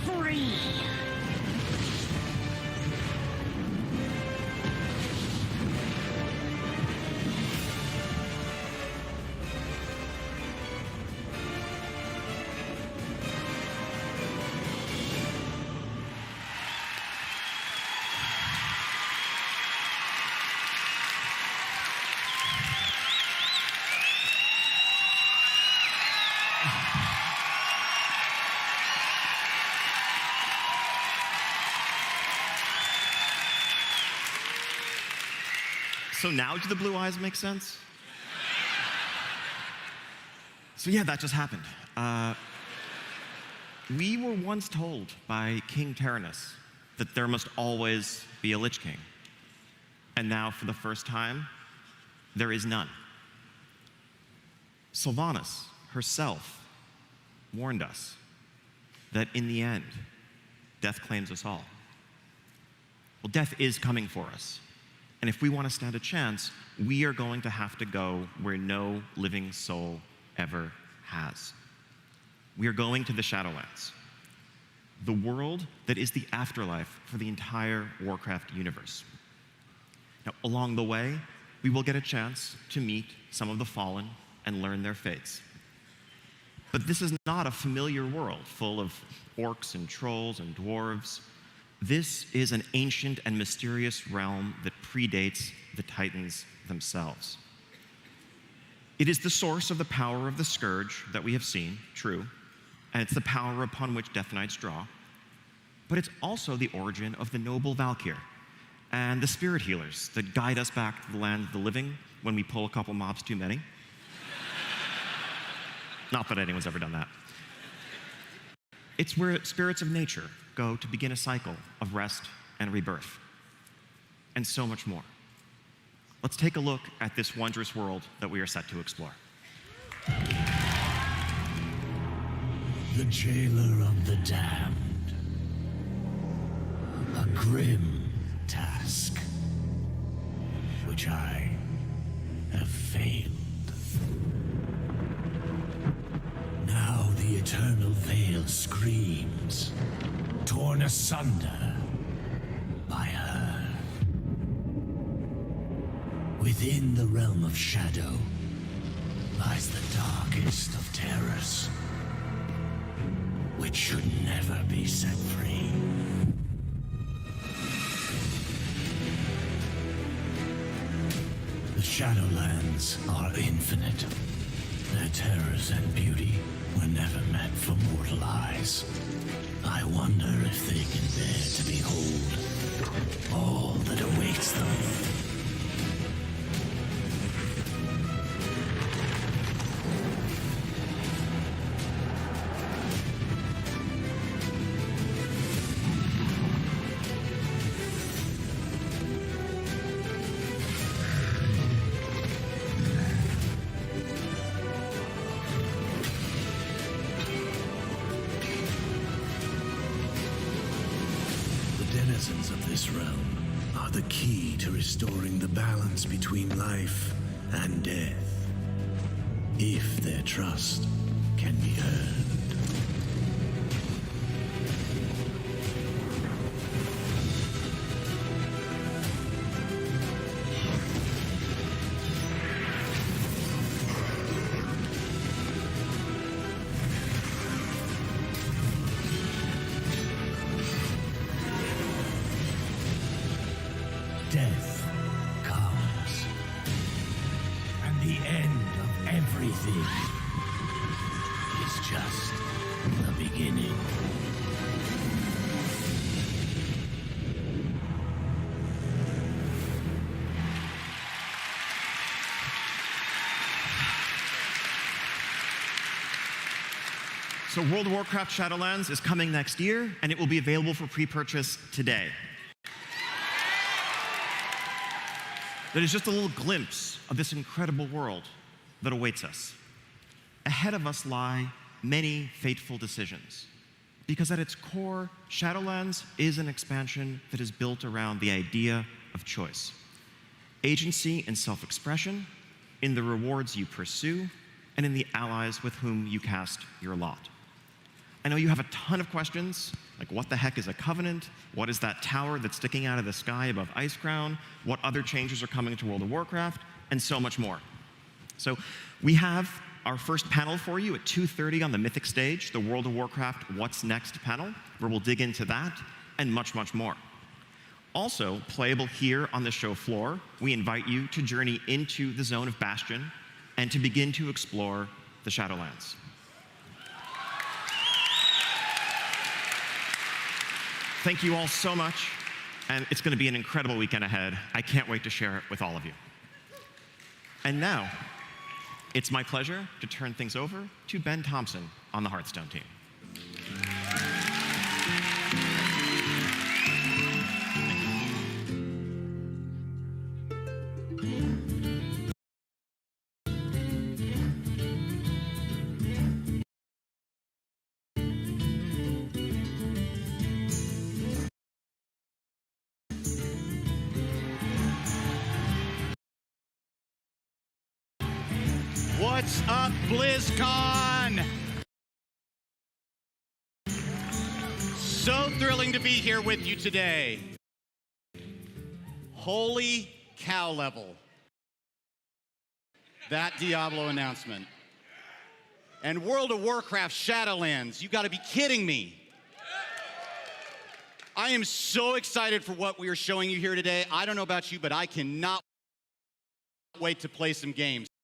free. So now do the blue eyes make sense? So yeah, that just happened. We were once told by King Tyrannus that there must always be a Lich King. And now, for the first time, there is none. Sylvanas herself warned us that in the end, death claims us all. Well, death is coming for us. And if we want to stand a chance, we are going to have to go where no living soul ever has. We are going to the Shadowlands, the world that is the afterlife for the entire Warcraft universe. Now, along the way, we will get a chance to meet some of the Fallen and learn their fates. But this is not a familiar world full of orcs and trolls and dwarves. This is an ancient and mysterious realm that predates the Titans themselves. It is the source of the power of the Scourge that we have seen, true, and it's the power upon which Death Knights draw, but it's also the origin of the noble Valkyr and the spirit healers that guide us back to the land of the living when we pull a couple mobs too many. Not that anyone's ever done that. It's where spirits of nature go to begin a cycle of rest and rebirth, and so much more. Let's take a look at this wondrous world that we are set to explore. The jailer of the damned. A grim task, which I have failed. Now the eternal veil screams, torn asunder by her. Within the realm of shadow lies the darkest of terrors, which should never be set free. The Shadowlands are infinite. Their terrors and beauty were never meant for mortal eyes. I wonder if they can bear to behold all that awaits them. Denizens of this realm are the key to restoring the balance between life and death, if their trust can be earned. Death comes, and the end of everything is just the beginning. So World of Warcraft Shadowlands is coming next year, and it will be available for pre-purchase today. That is just a little glimpse of this incredible world that awaits us. Ahead of us lie many fateful decisions, because at its core, Shadowlands is an expansion that is built around the idea of choice. Agency and self-expression in the rewards you pursue, and in the allies with whom you cast your lot. I know you have a ton of questions, like what the heck is a Covenant? What is that tower that's sticking out of the sky above Icecrown? What other changes are coming to World of Warcraft? And so much more. So we have our first panel for you at 2:30 on the Mythic stage, the World of Warcraft What's Next panel, where we'll dig into that and much, much more. Also, playable here on the show floor, we invite you to journey into the Zone of Bastion and to begin to explore the Shadowlands. Thank you all so much, and it's going to be an incredible weekend ahead. I can't wait to share it with all of you. And now, it's my pleasure to turn things over to Ben Thompson on the Hearthstone team. What's up, BlizzCon? So thrilling to be here with you today. Holy cow level. That Diablo announcement. And World of Warcraft Shadowlands, you gotta be kidding me. I am so excited for what we are showing you here today. I don't know about you, but I cannot wait to play some games.